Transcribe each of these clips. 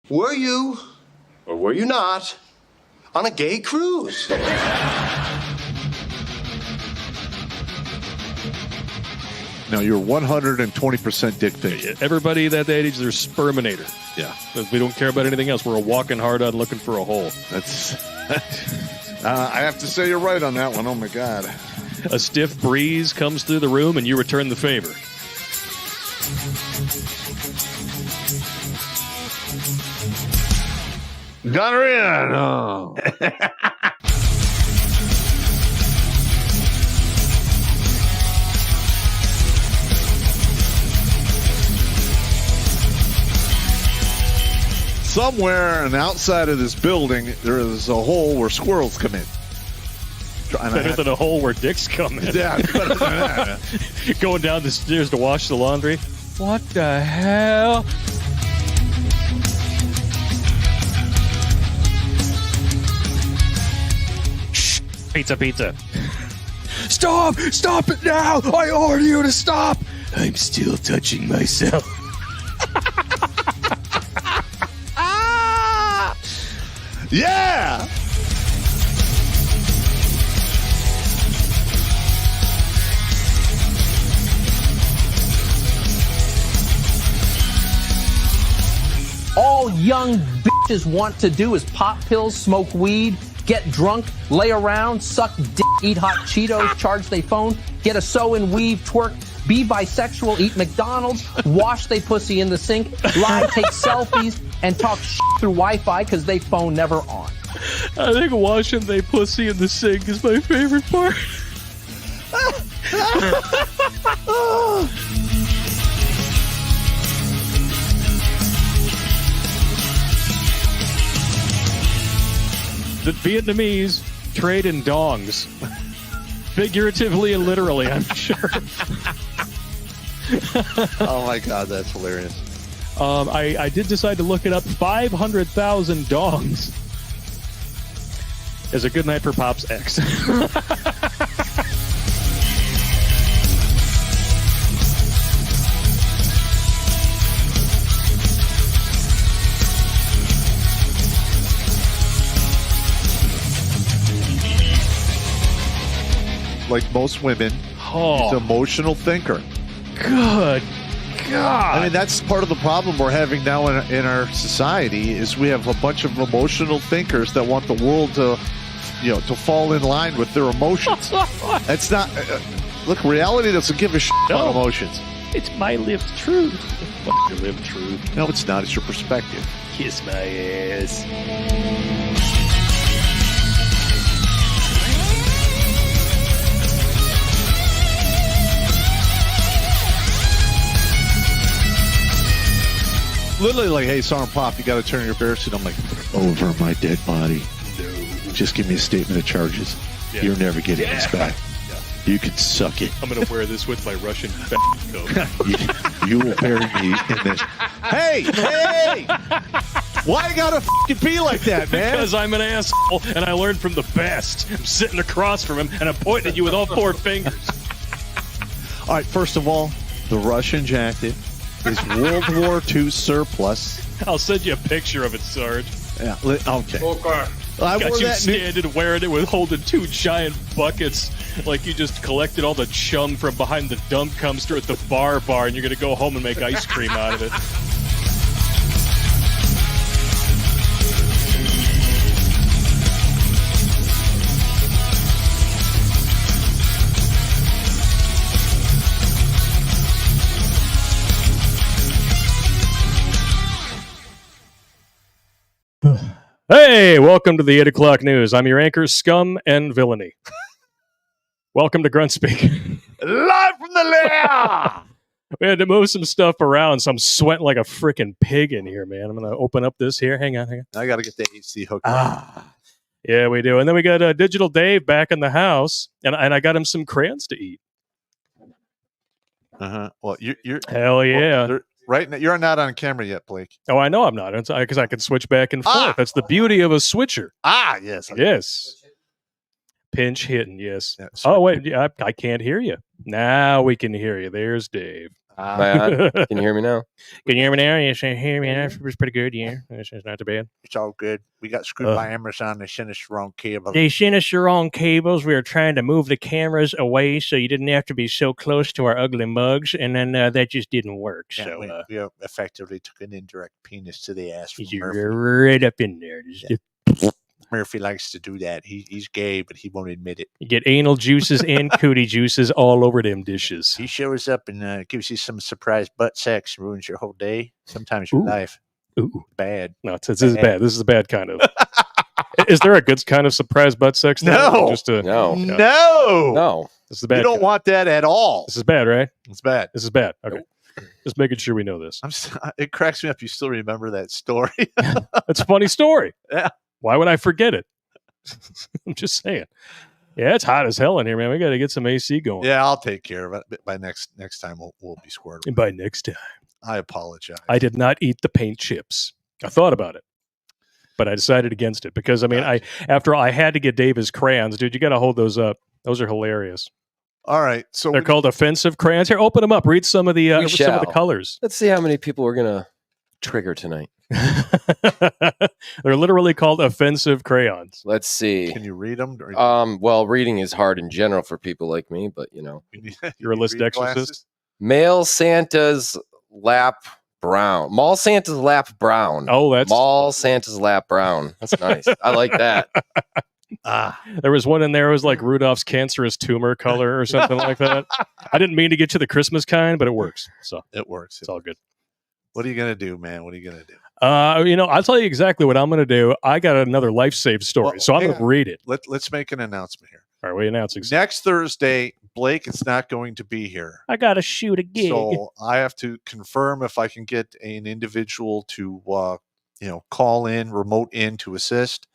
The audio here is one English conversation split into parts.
Were you, or were you not, on a gay cruise? No, you're 120% dick pic. Everybody that age, they're sperminator. Yeah. We don't care about anything else. We're a walking hard on looking for a hole. That's. I have to say you're right on that one. Oh, my God. A stiff breeze comes through the room, and you return the favor. Got her in. Oh. Somewhere on the outside of this building, there is a hole where squirrels come in. Better than a hole where dicks come in. Yeah, better than that. Going down the stairs to wash the laundry. What the hell? Shh. Pizza. Stop! Stop it now! I order you to stop! I'm still touching myself. Yeah! All young bitches want to do is pop pills, smoke weed, get drunk, lay around, suck dick, eat hot Cheetos, charge they phone, get a sew and weave, twerk, be bisexual, eat McDonald's, wash they pussy in the sink, lie, take selfies, and talk shit through Wi-Fi because they phone never on. I think washing they pussy in the sink is my favorite part. The Vietnamese trade in dongs. Figuratively and literally, I'm sure. Oh, my God, that's hilarious. I did decide to look it up. 500,000 dongs is a good night for Pop's ex. Like most women, he's an emotional thinker. Good God. I mean, that's part of the problem we're having now in our society is we have a bunch of emotional thinkers that want the world to, to fall in line with their emotions. That's not... look, reality doesn't give a shit about emotions. It's my lived truth. Fuck your lived truth. No, it's not. It's your perspective. Kiss my ass. Literally like, hey, Sergeant Pop, you got to turn your bear suit. I'm like, over my dead body. No. Just give me a statement of charges. Yeah. You're never getting this back. Yeah. You can suck it. I'm going to wear this with my Russian coat. you will bury me in this. Hey! Why you gotta fucking be like that, man? Because I'm an asshole, and I learned from the best. I'm sitting across from him, and I'm pointing at you with all 4 fingers. All right, first of all, the Russian jacket is World War II surplus. I'll send you a picture of it, Sarge. Yeah, okay. I got you standing wearing it with holding 2 giant buckets like you just collected all the chum from behind the dump dumpster at the bar, and you're going to go home and make ice cream out of it. Hey, welcome to the 8 o'clock news. I'm your anchor, Scum and Villainy. Welcome to Grunt Speak. Live from the lair! We had to move some stuff around, so I'm sweating like a freaking pig in here, man. I'm going to open up this here. Hang on. I got to get the AC hooked up. Yeah, we do. And then we got Digital Dave back in the house, and I got him some crayons to eat. Uh-huh. Well, you're hell yeah. Well, right now, you're not on camera yet, Blake. Oh, I know I'm not, because I can switch back and forth. That's the beauty of a switcher. Yes. Yes. Pinch hitting, yes. Yeah, oh, wait, I can't hear you. Now we can hear you. There's Dave. Can you hear me now? Can you hear me now? Yes, I hear me now. It's pretty good, yeah. It's not too bad. It's all good. We got screwed by Amazon. They sent us the wrong cable. They sent us the wrong cables. We were trying to move the cameras away so you didn't have to be so close to our ugly mugs, and then that just didn't work. Yeah, So we effectively took an indirect penis to the ass from you're Murphy. right up in there. Murphy likes to do that. He's gay, but he won't admit it. You get anal juices and cootie juices all over them dishes. He shows up and gives you some surprise butt sex, ruins your whole day, sometimes your life. Ooh. Bad. No, this is bad. This is a bad kind of. Is there a good kind of surprise butt sex? No. Just a, No. No. This is a bad. You don't want that at all. This is bad, right? It's bad. This is bad. Okay. Just making sure we know this. It cracks me up. You still remember that story? That's a funny story. Yeah. Why would I forget it? I'm just saying. Yeah, it's hot as hell in here, man. We got to get some AC going. Yeah, I'll take care of it. By next time, we'll be squared. And by next time. I apologize. I did not eat the paint chips. I thought about it, but I decided against it because, I mean, after I had to get Dave his crayons, dude, you got to hold those up. Those are hilarious. All right. So They're called offensive crayons. Here, open them up. Read some of the colors. Let's see how many people we're going to trigger tonight. They're literally called offensive crayons. Let's see. Can you read them? Well, reading is hard in general for people like me, but You're a list exorcist. Male Santa's lap brown. Mall Santa's lap brown. Oh, that's Mall Santa's lap brown. That's nice. I like that. There was one in there. It was like Rudolph's cancerous tumor color or something like that. I didn't mean to get you the Christmas kind, but it works. So it works. It's all good. What are you gonna do, man? What are you gonna do? I'll tell you exactly what I'm gonna do. I got another life save story, so I'm gonna read it. Let's make an announcement here. All right, we announcing next Thursday. Blake is not going to be here. I gotta shoot a gig, so I have to confirm if I can get an individual to call in, remote in to assist,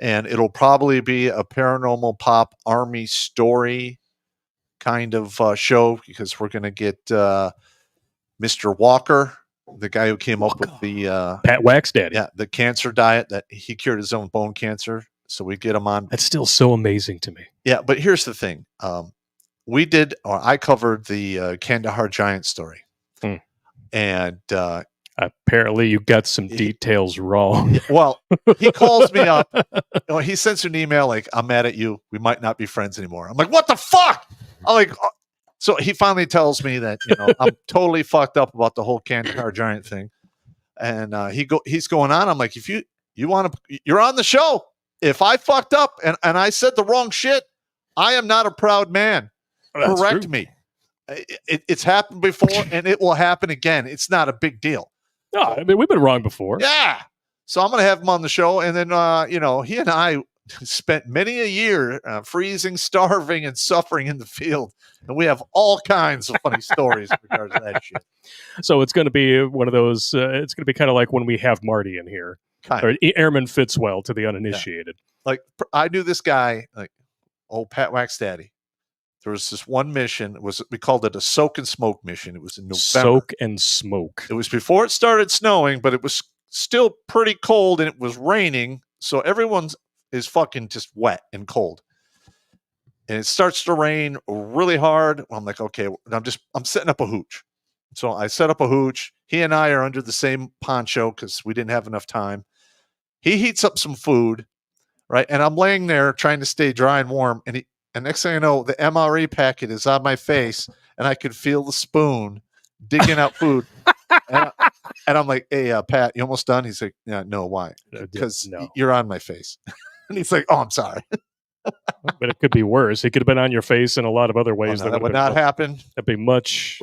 and it'll probably be a Paranormal Pop Army story kind of show because we're gonna get Mr. Walker. The guy who came up with the Pat Wax Daddy. Yeah, the cancer diet that he cured his own bone cancer. So we get him on. That's still so amazing to me. Yeah, but here's the thing. I covered the Kandahar Giant story. And apparently you got some details wrong. Well, he calls me up. He sends an email like, I'm mad at you. We might not be friends anymore. I'm like, what the fuck? I'm like, so he finally tells me that, I'm totally fucked up about the whole Kandahar Giant thing. And he's going on. I'm like, if you want to, you're on the show. If I fucked up and I said the wrong shit, I am not a proud man. Correct me. It's happened before and it will happen again. It's not a big deal. No, I mean, we've been wrong before. Yeah. So I'm going to have him on the show. And then, he and I spent many a year freezing, starving, and suffering in the field. And we have all kinds of funny stories in regards to that shit. So it's going to be one of those, it's going to be kind of like when we have Marty in here. Or Airman Fitzwell to the uninitiated. Yeah. Like, I knew this guy, like, old Pat Wax Daddy. There was this one mission. We called it a soak and smoke mission. It was in November. Soak and smoke. It was before it started snowing, but it was still pretty cold and it was raining. So everyone is fucking just wet and cold. And it starts to rain really hard. I'm like, okay, I'm setting up a hooch. So I set up a hooch. He and I are under the same poncho because we didn't have enough time. He heats up some food, right? And I'm laying there trying to stay dry and warm. And next thing I know, the MRE packet is on my face, and I could feel the spoon digging out food. And I'm like, hey, Pat, you almost done? He's like, yeah, no, why? Because you're on my face. And he's like, oh, I'm sorry. But it could be worse. It could have been on your face in a lot of other ways. That would not happen. That'd be much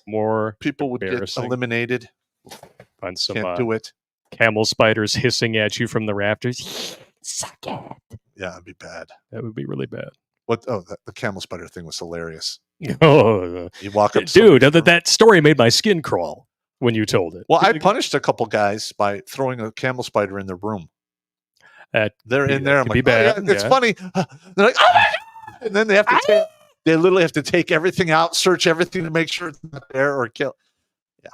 more people would get eliminated. Find some Can't do it. Camel spiders hissing at you from the rafters. Suck it. Yeah, it'd be bad. That would be really bad. What? Oh, the camel spider thing was hilarious. Oh, you walk up, dude. That story made my skin crawl when you told it. Well, I punished a couple guys by throwing a camel spider in their room. They're in there. I'm like, bad. Oh, yeah, it's funny. They're like, oh my God! And then they have to they literally have to take everything out, search everything to make sure it's not there or kill. Yeah.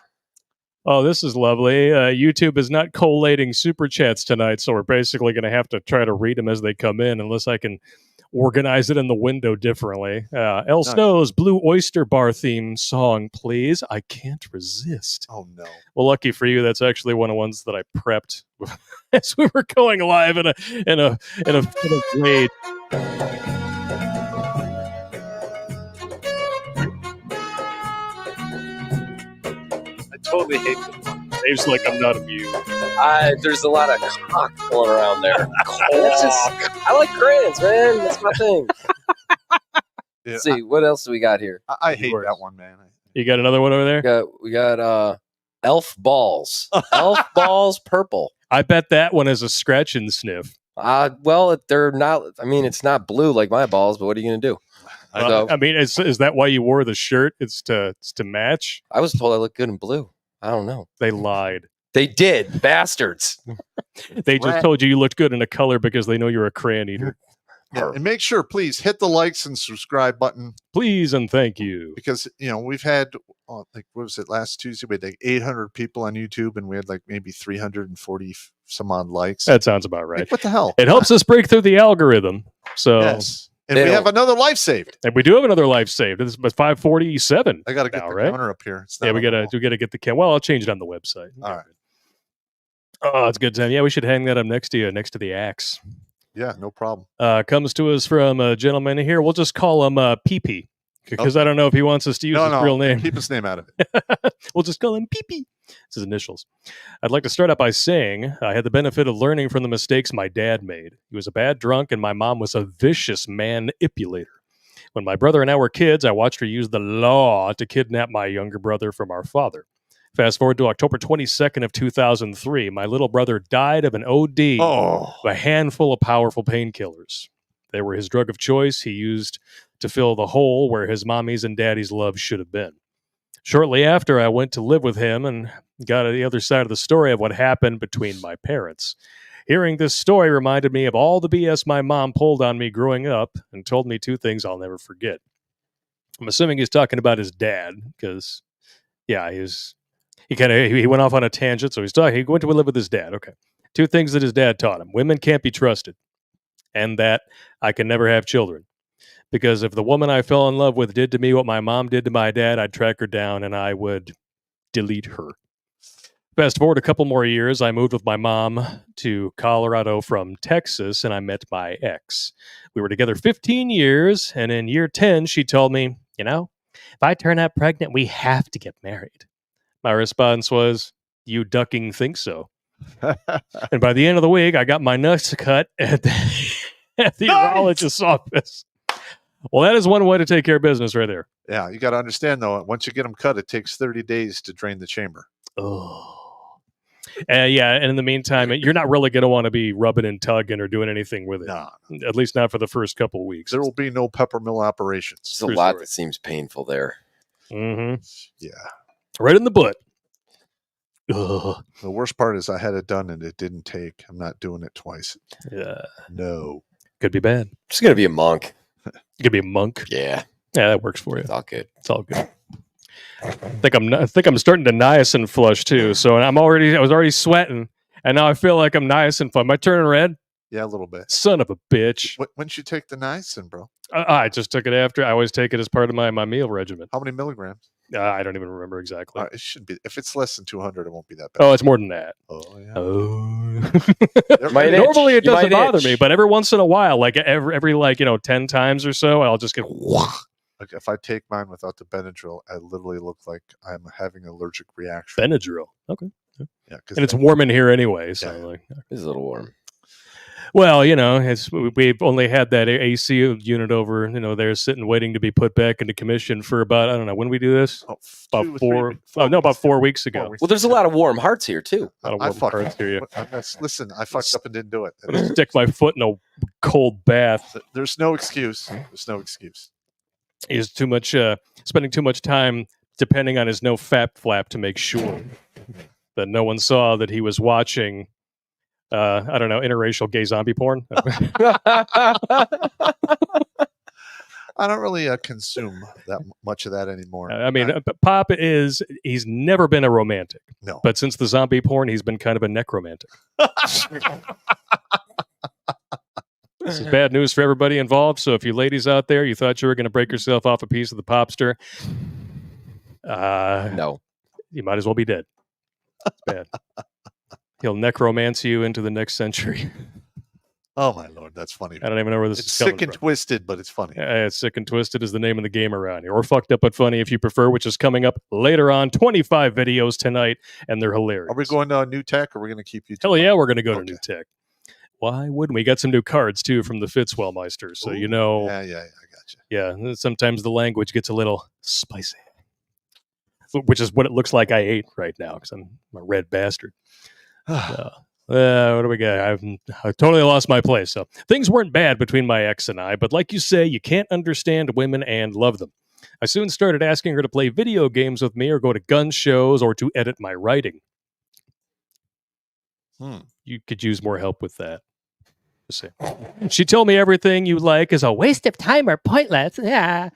Oh, this is lovely. YouTube is not collating super chats tonight, so we're basically going to have to try to read them as they come in, unless I can organize it in the window differently. El Snow's Blue Oyster Bar theme song, please. I can't resist. Oh no! Well, lucky for you, that's actually one of the ones that I prepped as we were going live in a raid. Totally hate it. Dave's like, I'm not amused. There's a lot of cock going around there. I like crayons, man. That's my thing. Let's see, what else do we got here? I hate that one, man. You got another one over there? We got elf balls. Elf balls purple. I bet that one is a scratch and sniff. Well, they're not. I mean, it's not blue like my balls, but what are you going to do? I mean, is that why you wore the shirt? It's to match? I was told I looked good in blue. I don't know. They lied. They did, bastards. They just told you looked good in a color because they know you're a crayon eater. Yeah, and make sure, please, hit the likes and subscribe button. Please and thank you. Because, we've had, what was it, last Tuesday? We had like 800 people on YouTube, and we had like maybe 340 some odd likes. That sounds about right. Like, what the hell? It helps us break through the algorithm. So yes. And we have another life saved. And we do have another life saved. It's 547. I got to get the counter up here. We got to get the count. Well, I'll change it on the website. All right. Oh, it's a good time. Yeah, we should hang that up next to you, next to the axe. Yeah, no problem. Comes to us from a gentleman here. We'll just call him PP because I don't know if he wants us to use his real name. Keep his name out of it. We'll just call him PP. It's his initials. I'd like to start out by saying I had the benefit of learning from the mistakes my dad made. He was a bad drunk, and my mom was a vicious manipulator. When my brother and I were kids, I watched her use the law to kidnap my younger brother from our father. Fast forward to October 22nd of 2003. My little brother died of an OD of a handful of powerful painkillers. They were his drug of choice he used to fill the hole where his mommy's and daddy's love should have been. Shortly after, I went to live with him and got the other side of the story of what happened between my parents. Hearing this story reminded me of all the BS my mom pulled on me growing up and told me two things I'll never forget. I'm assuming he's talking about his dad because, yeah, he went off on a tangent. So he went to live with his dad. Okay. Two things that his dad taught him. Women can't be trusted, and that I can never have children. Because if the woman I fell in love with did to me what my mom did to my dad, I'd track her down and I would delete her. Fast forward a couple more years, I moved with my mom to Colorado from Texas, and I met my ex. We were together 15 years, and in year 10, she told me, if I turn out pregnant, we have to get married. My response was, you ducking think so? And by the end of the week, I got my nuts cut at the urologist's office. Well, that is one way to take care of business right there. Yeah, you got to understand, though, once you get them cut, it takes 30 days to drain the chamber. Oh. Yeah, and in the meantime, you're not really going to want to be rubbing and tugging or doing anything with it. No. At least not for the first couple of weeks. There will be no peppermill operations. There's a lot that seems painful there. Mm-hmm. Yeah. Right in the butt. Ugh. The worst part is I had it done and it didn't take. I'm not doing it twice. Yeah. No. Could be bad. Just going to be a monk. You could be a monk. Yeah. Yeah, that works for you. It's all good. It's all good. I think I'm starting to niacin flush too. So I was already sweating, and now I feel like I'm niacin flush. Am I turning red? Yeah, a little bit. Son of a bitch. When did you take the niacin, bro? I just took it after. I always take it as part of my meal regimen. How many milligrams? I don't even remember exactly. It should be. If it's less than 200, it won't be that bad. Oh, it's more than that. Oh, yeah. Oh. Normally it doesn't bother me, but every once in a while, like every 10 times or so, I'll just get. Like if I take mine without the Benadryl, I literally look like I'm having an allergic reaction. Benadryl. Okay. Yeah, and it's warm in here anyway, so It's a little warm. Well, we've only had that AC unit over, there sitting waiting to be put back into commission for about, I don't know, when we do this? About 4 weeks ago. Well, there's a lot of warm hearts here, too. I fucked up and didn't do it. Stick my foot in a cold bath. There's no excuse. There's no excuse. He's too much, spending too much time depending on his no fap flap to make sure that no one saw that he was watching I don't know, interracial gay zombie porn. I don't really consume that much of that anymore. I mean, Pop he's never been a romantic. No. But since the zombie porn, he's been kind of a necromantic. This is bad news for everybody involved. So if you ladies out there, you thought you were going to break yourself off a piece of the Popster, No. You might as well be dead. It's bad. He'll necromance you into the next century. Oh my Lord, that's funny. I don't even know where this It's is coming sick and from. twisted, but it's funny. Sick and Twisted is the name of the game around here. Or Fucked Up but Funny if you prefer, which is coming up later on. 25 videos tonight, and they're hilarious. Are we going to new tech, or are we going to keep you? Hell yeah, we're going to go to Okay. new tech. Why wouldn't we? Got some new cards, too, from the Fitzwellmeister. So, Ooh, you know. Yeah, I got you. Yeah, sometimes the language gets a little spicy. Which is what it looks like I ate right now, because I'm a red bastard. What do we got? I totally lost my place. So things weren't bad between my ex and I, but like you say, you can't understand women and love them. I soon started asking her to play video games with me or go to gun shows or to edit my writing. You could use more help with that. Just say. She told me everything you like is a waste of time or pointless. Yeah.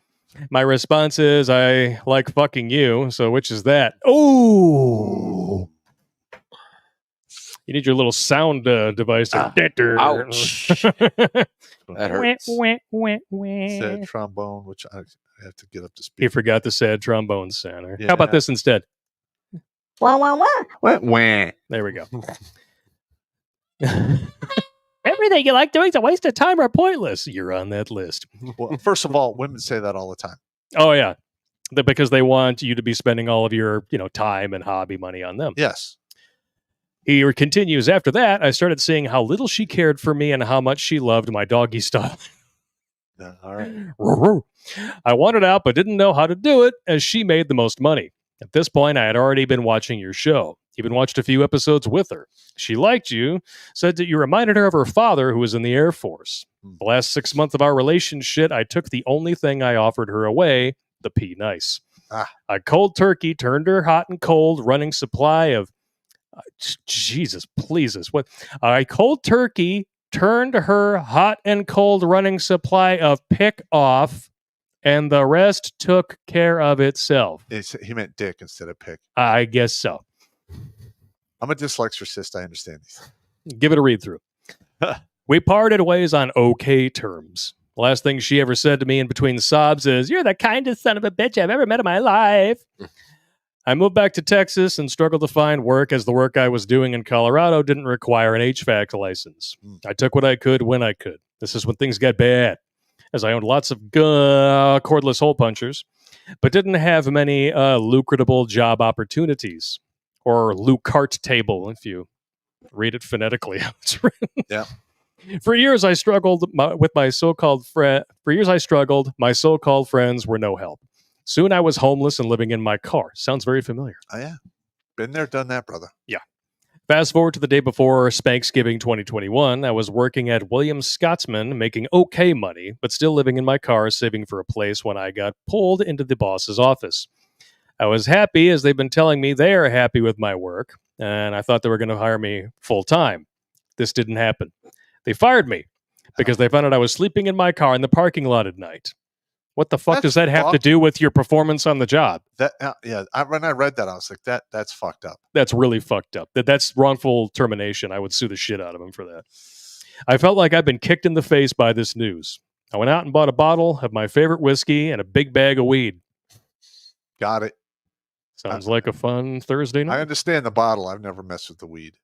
My response is, I like fucking you. So which is that? Oh. You need your little sound device. Ouch. That hurts. Sad trombone, which I have to get up to speed. He forgot the sad trombone sound. Yeah. How about this instead? Wah, wah, wah. There we go. Everything you like doing is a waste of time or pointless. You're on that list. Well, first of all, women say that all the time. Oh, yeah. Because they want you to be spending all of your, time and hobby money on them. Yes. He continues, after that, I started seeing how little she cared for me and how much she loved my doggy style. All right. I wanted out, but didn't know how to do it, as she made the most money. At this point, I had already been watching your show. Even watched a few episodes with her. She liked you, said that you reminded her of her father, who was in the Air Force. The last 6 months of our relationship, I took the only thing I offered her away, the pea nice. I cold turkey turned her hot and cold running supply of Jesus, please us. What? I cold turkey turned her hot and cold running supply of pick off, and the rest took care of itself. He meant dick instead of pick. I guess so. I'm a dyslexicist. I understand these. Give it a read through. We parted ways on okay terms. Last thing she ever said to me in between sobs is, "You're the kindest son of a bitch I've ever met in my life." I moved back to Texas and struggled to find work, as the work I was doing in Colorado didn't require an HVAC license. I took what I could when I could. This is when things got bad, as I owned lots of cordless hole punchers, but didn't have many lucrative job opportunities. Or Luke Cart table, if you read it phonetically. Yeah. For years, I struggled with my so-called friend. For years, I struggled. My so-called friends were no help. Soon, I was homeless and living in my car. Sounds very familiar. Oh, yeah. Been there, done that, brother. Yeah. Fast forward to the day before Spanksgiving 2021. I was working at Williams Scotsman, making okay money, but still living in my car, saving for a place when I got pulled into the boss's office. I was happy, as they've been telling me they are happy with my work, and I thought they were going to hire me full-time. This didn't happen. They fired me because they found out I was sleeping in my car in the parking lot at night. What the fuck does that have to do with your performance on the job? When I read that, I was like, that's fucked up. That's really fucked up. That's wrongful termination. I would sue the shit out of him for that. I felt like I'd been kicked in the face by this news. I went out and bought a bottle of my favorite whiskey and a big bag of weed. Got it. Sounds like a fun Thursday night. I understand the bottle. I've never messed with the weed.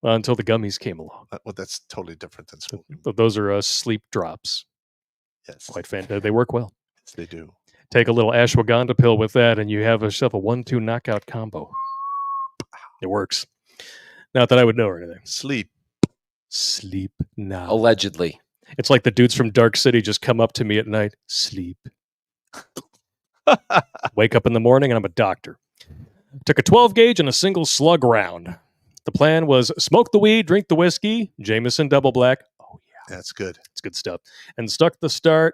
Until the gummies came along. Well, that's totally different than smoking. Those are sleep drops. Yes. Quite fantastic. They work well. Yes, they do. Take a little ashwagandha pill with that, and you have yourself a 1-2 knockout combo. It works. Not that I would know or anything. Sleep now. Allegedly. It's like the dudes from Dark City just come up to me at night. Sleep. Wake up in the morning, and I'm a doctor. Took a 12 gauge and a single slug round. The plan was smoke the weed, drink the whiskey, Jameson Double Black. Oh yeah, that's good. It's good stuff. And stuck the slug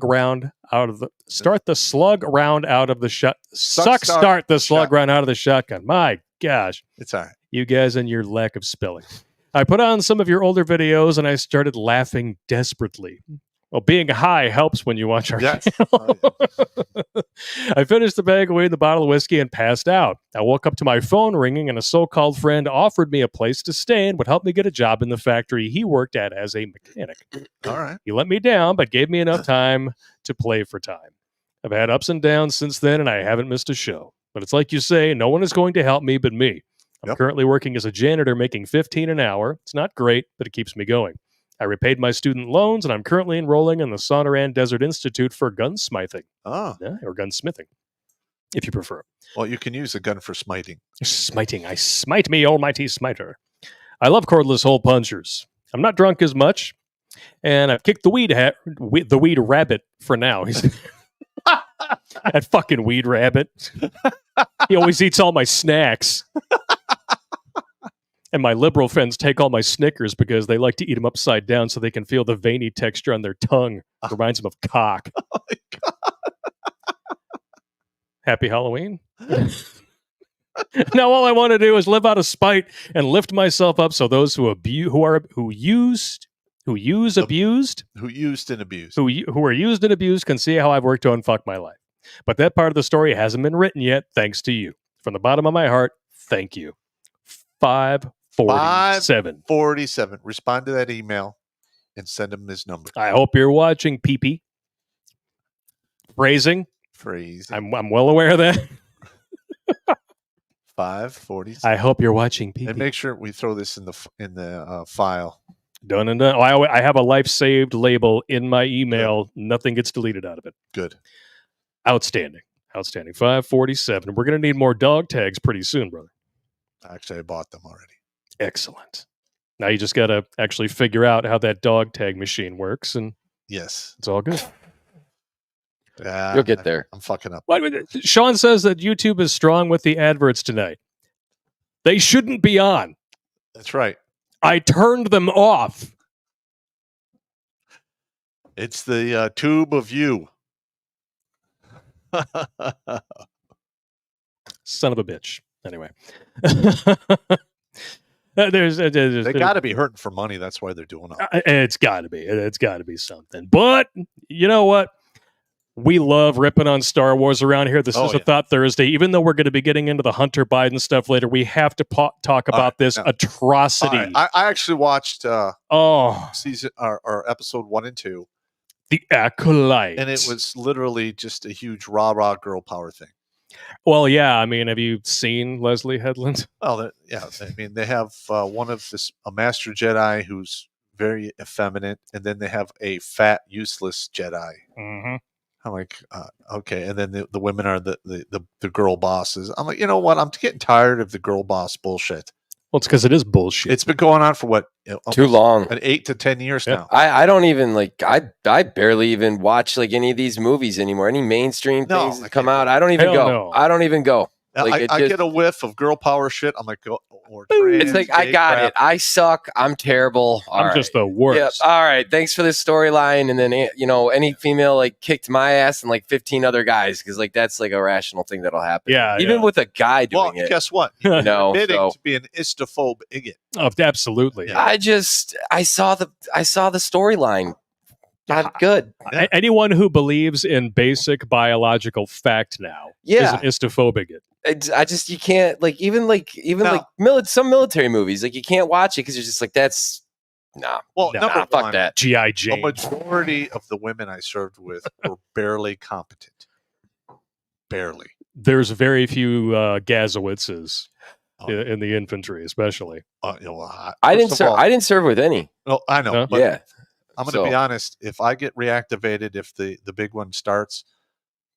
round out of the start the slug round out of the shot. Start the slug round out of the shotgun. My gosh, it's all right. You guys and your lack of spelling. I put on some of your older videos and I started laughing desperately. Well, being high helps when you watch our Yes. channel. Oh, yeah. I finished the bag away in the bottle of whiskey and passed out. I woke up to my phone ringing, and a so-called friend offered me a place to stay and would help me get a job in the factory he worked at as a mechanic. All right. He let me down, but gave me enough time to play for time. I've had ups and downs since then, and I haven't missed a show. But it's like you say, no one is going to help me but me. I'm currently working as a janitor making $15 an hour. It's not great, but it keeps me going. I repaid my student loans, and I'm currently enrolling in the Sonoran Desert Institute for gunsmithing. Oh. Yeah, or gunsmithing, if you prefer. Well, you can use a gun for smiting. Smiting. I smite me, almighty smiter. I love cordless hole punchers. I'm not drunk as much, and I've kicked the weed rabbit for now. That fucking weed rabbit. He always eats all my snacks. And my liberal friends take all my Snickers because they like to eat them upside down so they can feel the veiny texture on their tongue. It reminds them of cock. Oh my God. Happy Halloween. Now all I want to do is live out of spite and lift myself up so those who used and abused can see how I've worked to unfuck my life. But that part of the story hasn't been written yet, thanks to you. From the bottom of my heart, thank you. 547. 547. Respond to that email and send him his number. I hope you're watching, PP. Phrasing. I'm well aware of that. 547. I hope you're watching, PP. And make sure we throw this in the file. Done and done. Oh, I have a life saved label in my email. Good. Nothing gets deleted out of it. Good. Outstanding. 547. We're going to need more dog tags pretty soon, brother. Actually, I bought them already. Excellent. Now you just got to actually figure out how that dog tag machine works, and yes, it's all good. You'll get there. I'm fucking up. Sean says that YouTube is strong with the adverts tonight. They shouldn't be on. That's right. I turned them off. It's the tube of you. Son of a bitch. Anyway. They got to be hurting for money. That's why they're doing it. It's got to be. It's got to be something. But you know what? We love ripping on Star Wars around here. This is a Thought Thursday. Even though we're going to be getting into the Hunter Biden stuff later, we have to talk about this atrocity. I actually watched season or episode 1 and 2. The Acolyte. And it was literally just a huge rah-rah girl power thing. Well, yeah. I mean, have you seen Leslie Headland? Well, yeah. I mean, they have a Master Jedi who's very effeminate, and then they have a fat, useless Jedi. Mm-hmm. I'm like, okay. And then the women are the girl bosses. I'm like, you know what? I'm getting tired of the girl boss bullshit. Well, it's because it is bullshit. It's been going on for what? Too long. 8 to 10 years now. I don't even I barely even watch any of these movies anymore. Any mainstream things that come out, I don't even go. No. I don't even go. I get a whiff of girl power shit. I'm like, it's like, I got crap. It. I suck. I'm terrible. I'm just the worst. Yep. All right. Thanks for this storyline. And then, any female kicked my ass and 15 other guys. Cause that's a rational thing that'll happen. Yeah. Even with a guy doing it. Guess what? Admitting to be an istophobe idiot. Oh, absolutely. Yeah. I saw the storyline. Not good. Anyone who believes in basic biological fact now is an istophobic. You can't some military movies you can't watch it because you're just that's fuck that. G.I. Jane. A majority of the women I served with were barely competent. Barely. There's very few Gazowitzes in the infantry, especially. I didn't serve with any. Well, I know. Huh? But yeah. I'm going to be honest. If I get reactivated, if the big one starts,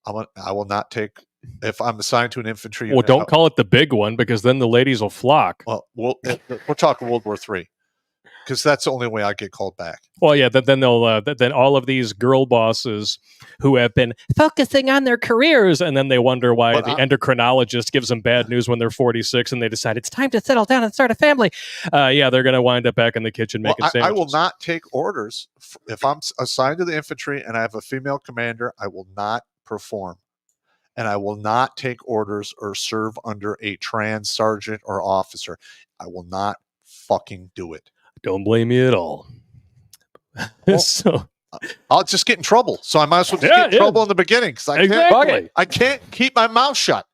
I will not take. If I'm assigned to an infantry unit, don't call it the big one because then the ladies will flock. Well, we're talking World War III because that's the only way I get called back. Well, yeah. Then they'll then all of these girl bosses who have been focusing on their careers, and then they wonder why the endocrinologist gives them bad news when they're 46, and they decide it's time to settle down and start a family. They're going to wind up back in the kitchen making sandwiches. I will not take orders if I'm assigned to the infantry and I have a female commander. I will not perform. And I will not take orders or serve under a trans sergeant or officer. I will not fucking do it. Don't blame me at all. Well, So I'll just get in trouble. So I might as well just get in trouble in the beginning because I can't keep my mouth shut.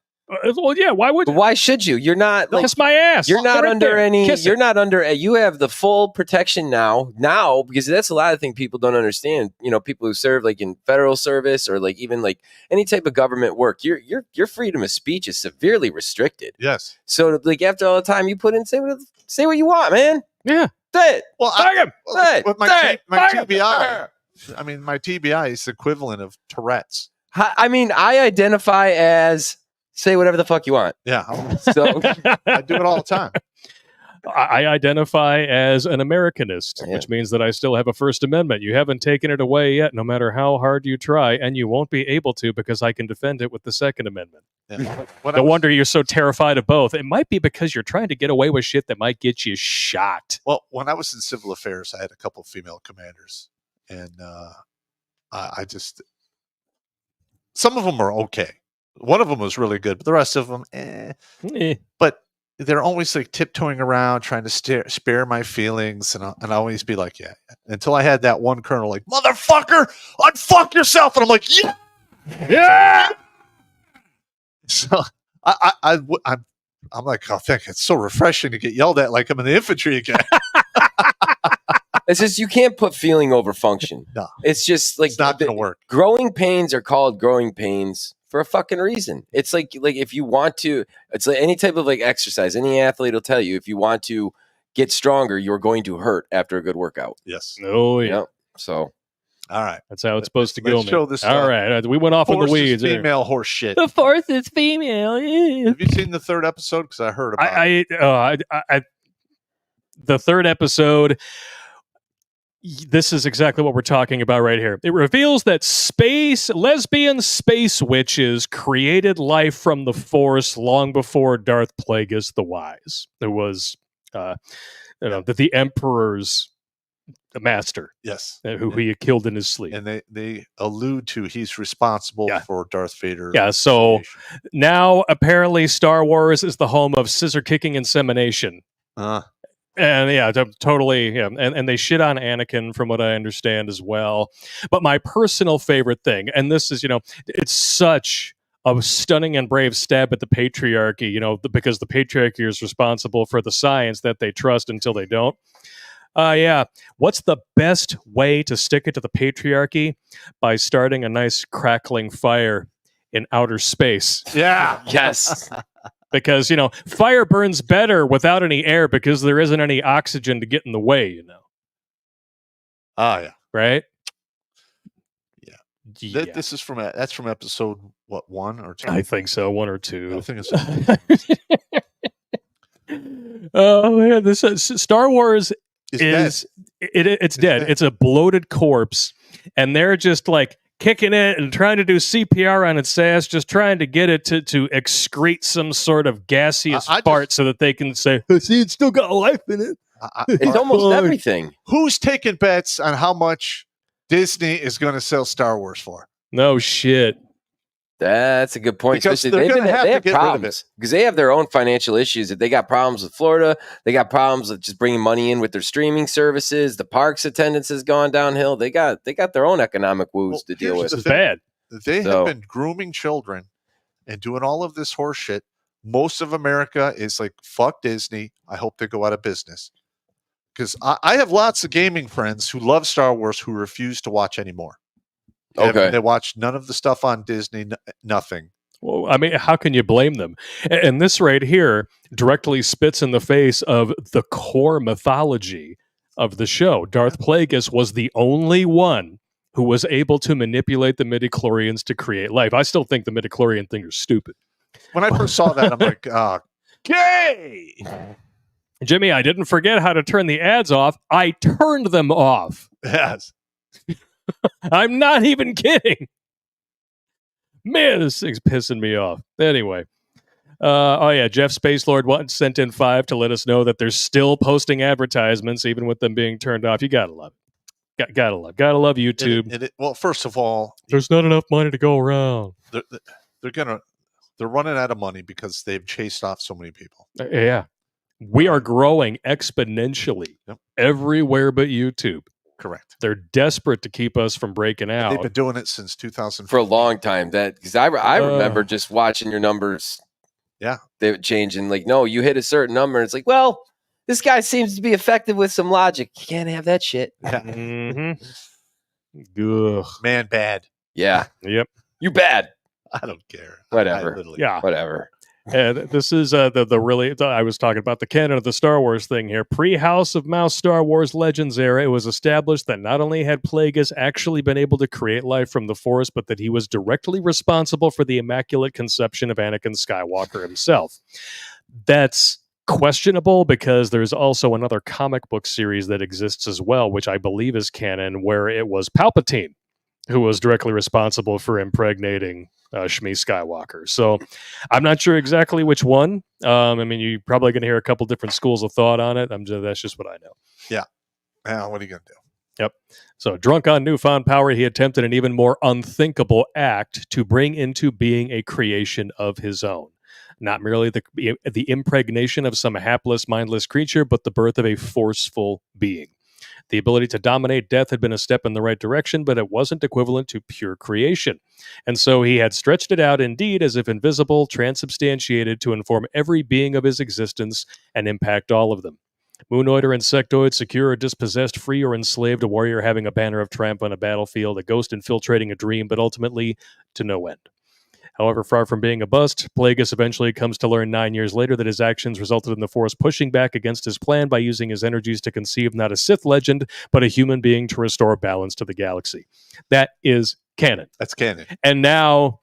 Well, yeah. Why would? But why should you? You're not like kiss my ass. You're not Right under there. any. Kiss You're it. not under. You have the full protection now because that's a lot of things people don't understand. People who serve like in federal service or like even like any type of government work, your freedom of speech is severely restricted. Yes. So like after all the time you put in, say what you want, man. Yeah. Say it. Well, with my TBI, I mean, my TBI is the equivalent of Tourette's. I mean, I identify as say whatever the fuck you want. Yeah. So I do it all the time. I identify as an Americanist, which means that I still have a First Amendment. You haven't taken it away yet, no matter how hard you try, and you won't be able to because I can defend it with the Second Amendment. Yeah. No wonder you're so terrified of both. It might be because you're trying to get away with shit that might get you shot. Well, when I was in civil affairs, I had a couple of female commanders, and I just some of them are okay. One of them was really good, but the rest of them, But they're always like tiptoeing around, trying to spare my feelings, and I always be like, yeah. Until I had that one colonel like, motherfucker, unfuck yourself, and I'm like, yeah, yeah. So I'm like, oh, thank you. It's so refreshing to get yelled at like I'm in the infantry again. it's just you can't put feeling over function. No, it's just like it's not going to work. Growing pains are called growing pains for a fucking reason. It's like if you want to, it's like any type of like exercise. Any athlete will tell you if you want to get stronger, you're going to hurt after a good workout. Yes. Oh yeah. So, all right, that's how it's supposed to go. Let's show this. All right, we went off in the weeds. Female horse shit. The fourth is female. Have you seen the third episode? Because I heard about it. The third episode. This is exactly what we're talking about right here. It reveals that lesbian space witches created life from the Force long before Darth Plagueis the Wise. There was, the Emperor's master. Yes, who he had killed in his sleep. And they allude to he's responsible for Darth Vader. Yeah. So now apparently Star Wars is the home of scissor kicking insemination. And yeah, totally. Yeah. And they shit on Anakin from what I understand as well. But my personal favorite thing, and this is, it's such a stunning and brave stab at the patriarchy, because the patriarchy is responsible for the science that they trust until they don't. What's the best way to stick it to the patriarchy? By starting a nice crackling fire in outer space. Yeah. Yes. Because, fire burns better without any air because there isn't any oxygen to get in the way, Oh, yeah. Right? Yeah. This is that's from episode, 1 or 2? I think so, 1 or 2. I think it's Oh, man. This Star Wars it's dead. It's a bloated corpse, and they're just like kicking it and trying to do CPR on its ass, just trying to get it to excrete some sort of gaseous fart so that they can say, see, it's still got life in it. It's almost everything. Who's taking bets on how much Disney is going to sell Star Wars for? No shit. That's a good point. Because Especially they have problems because they have their own financial issues. They got problems with Florida. They got problems with just bringing money in with their streaming services. The parks attendance has gone downhill. They got their own economic woes to deal with. It's bad. They have been grooming children and doing all of this horse shit. Most of America is like, fuck Disney. I hope they go out of business. Because I have lots of gaming friends who love Star Wars who refuse to watch anymore. Okay. They watch none of the stuff on Disney, nothing. Well, I mean, how can you blame them? And this right here directly spits in the face of the core mythology of the show. Darth Plagueis was the only one who was able to manipulate the midichlorians to create life. I still think the midichlorian thing is stupid. When I first saw that, I'm like, gay! Jimmy, I didn't forget how to turn the ads off. I turned them off. Yes. I'm not even kidding. Man, this thing's pissing me off. Anyway. Jeff Spacelord sent in 5 to let us know that they're still posting advertisements, even with them being turned off. You gotta love it. Gotta love YouTube. Well, first of all, there's not enough money to go around. They're running out of money because they've chased off so many people. Yeah. We are growing exponentially everywhere but YouTube. Correct. They're desperate to keep us from breaking out. They've been doing it since 2000 for a long time. That because I remember just watching your numbers. Yeah, they would change and like, no, you hit a certain number. And it's like, well, this guy seems to be effective with some logic. You can't have that shit. Yeah. Ugh. Man, bad. Yeah. Yep. You bad. I don't care. Whatever. Yeah. Whatever. And this is the really, I was talking about the canon of the Star Wars thing here. Pre-House of Mouse Star Wars Legends era, it was established that not only had Plagueis actually been able to create life from the Force, but that he was directly responsible for the immaculate conception of Anakin Skywalker himself. That's questionable because there's also another comic book series that exists as well, which I believe is canon, where it was Palpatine who was directly responsible for impregnating Shmi Skywalker. So I'm not sure exactly which one. I mean, you're probably going to hear a couple different schools of thought on it. That's just what I know. Yeah. Now, what are you going to do? Yep. So drunk on newfound power, he attempted an even more unthinkable act to bring into being a creation of his own. Not merely the impregnation of some hapless, mindless creature, but the birth of a forceful being. The ability to dominate death had been a step in the right direction, but it wasn't equivalent to pure creation. And so he had stretched it out indeed as if invisible, transubstantiated to inform every being of his existence and impact all of them. Moonoid or insectoid, secure or dispossessed, free or enslaved, a warrior having a banner of triumph on a battlefield, a ghost infiltrating a dream, but ultimately to no end. However, far from being a bust, Plagueis eventually comes to learn 9 years later that his actions resulted in the Force pushing back against his plan by using his energies to conceive not a Sith legend, but a human being to restore balance to the galaxy. That is canon. That's canon. And now,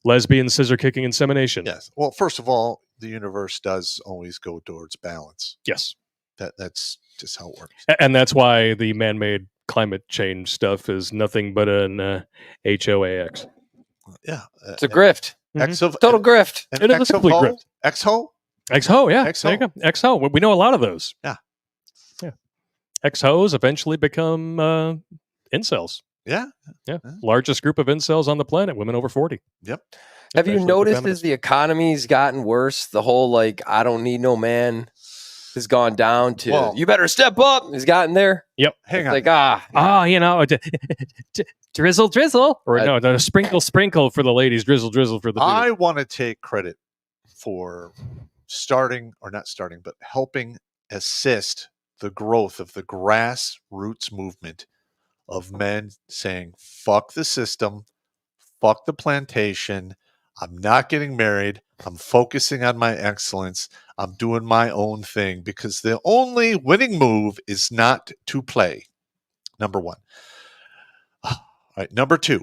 lesbian scissor-kicking insemination. Yes. Well, first of all, the universe does always go towards balance. Yes. That's just how it works. And that's why the man-made climate change stuff is nothing but an HOAX. Yeah. It's a grift. Total grift. It is a complete grift. Exho? Exho, yeah. Exho. There you go. Exho. We know a lot of those. Yeah. Exhos eventually become incels. Yeah. Yeah. Largest group of incels on the planet, women over 40. Yep. Have you Especially noticed feminists. as the economy's gotten worse, the whole like, I don't need no man has gone down to, Well- you better step up, has gotten there. Yep. Hang on. Like, drizzle, drizzle. Or no, sprinkle, sprinkle for the ladies, drizzle, drizzle for the dudes. I want to take credit for helping assist the growth of the grassroots movement of men saying, fuck the system, fuck the plantation, I'm not getting married, I'm focusing on my excellence, I'm doing my own thing, because the only winning move is not to play. Number one. All right, number two.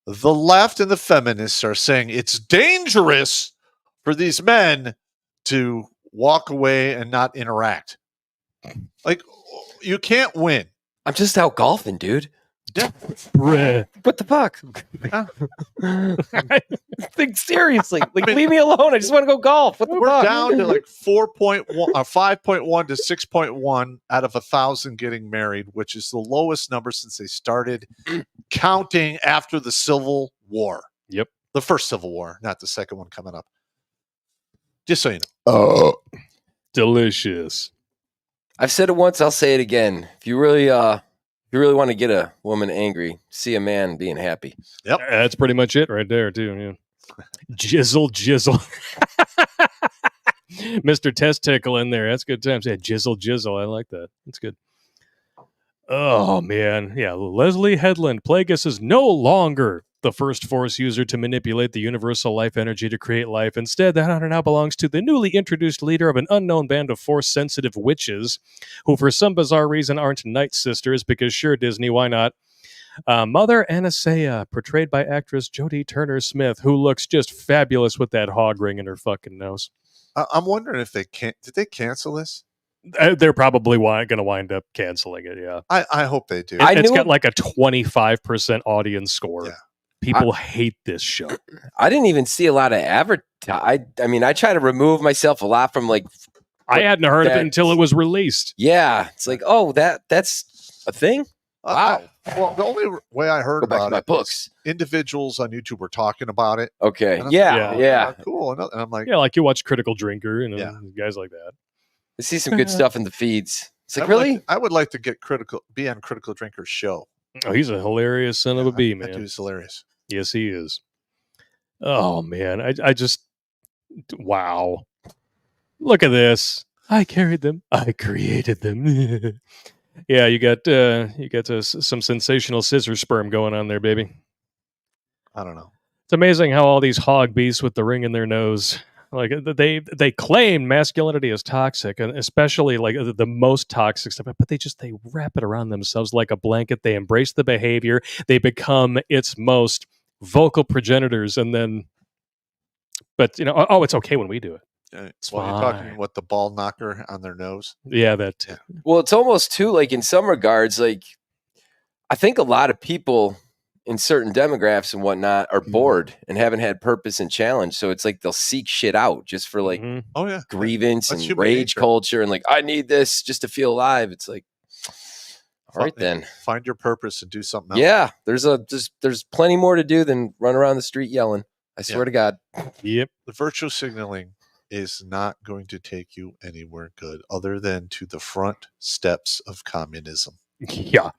The left and the feminists are saying it's dangerous for these men to walk away and not interact. Like, you can't win. I'm just out golfing, dude. Bruh. What the fuck? Think seriously. Like, leave me alone. I just want to go golf. What the We're fuck? down to like 4.1, 5.1 to 6.1 out of 1,000 getting married, which is the lowest number since they started counting after the Civil War. Yep. The first Civil War, not the second one coming up. Just so you know. Delicious. I've said it once, I'll say it again. If you really want to get a woman angry, see a man being happy. Yep. That's pretty much it right there, too. Yeah. Jizzle, jizzle. Mr. Testicle in there. That's good times. Yeah, jizzle, jizzle. I like that. That's good. Oh, man. Yeah, Leslie Headland. Plagueis is no longer the first Force user to manipulate the universal life energy to create life. Instead, that honor now belongs to the newly introduced leader of an unknown band of Force-sensitive witches, who for some bizarre reason aren't Night Sisters, because sure, Disney, why not? Mother Anastasia, portrayed by actress Jodie Turner-Smith, who looks just fabulous with that hog ring in her fucking nose. I'm wondering if did they cancel this? They're probably going to wind up canceling it, yeah. I hope they do. I It's knew got it- like a 25% audience score. Yeah. People hate this show. I didn't even see a lot of I mean, I try to remove myself a lot from like, I hadn't heard of it That- until it was released. yeah, it's like, oh, that's a thing. Wow. Well, the only way I heard Go back to about my it, books. individuals on YouTube were talking about it. Okay. And I'm Yeah. like, Yeah. oh, cool. And I'm like, Yeah, like you watch Critical Drinker and Yeah. guys like that. I see some good stuff in the feeds. It's like, really? I would like to be on Critical Drinker's show. Oh, he's a hilarious son of a bee, That man. dude's hilarious. Yes, he is. Oh man, I just wow. Look at this. I carried them. I created them. Yeah, you got some sensational scissor sperm going on there, baby. I don't know. It's amazing how all these hog beasts with the ring in their nose, like they claim masculinity is toxic, and especially like the most toxic stuff, but they wrap it around themselves like a blanket. They embrace the behavior. They become its most vocal progenitors, and then, but it's okay when we do it. It's You're talking what the ball knocker on their nose. Yeah, that too. Well, it's almost too, like, in some regards, like, I think a lot of people in certain demographics and whatnot are bored and haven't had purpose and challenge. So it's like they'll seek shit out just for like grievance That's and human rage nature. culture and like, I need this just to feel alive. It's like, all right then. Find your purpose and do something else. Yeah, there's plenty more to do than run around the street yelling. I swear to God. Yep. The virtue signaling is not going to take you anywhere good other than to the front steps of communism. Yeah.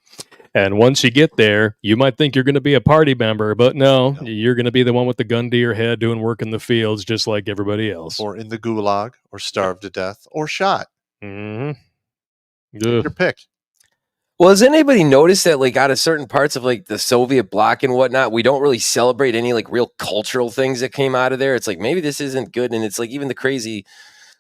And once you get there, you might think you're going to be a party member, but no, you're going to be the one with the gun to your head doing work in the fields just like everybody else. Or in the gulag, or starved to death, or shot. Mm-hmm. Your pick. Well, has anybody noticed that, like, out of certain parts of like the Soviet bloc and whatnot, we don't really celebrate any like real cultural things that came out of there? It's like, maybe this isn't good. And it's like, even the crazy,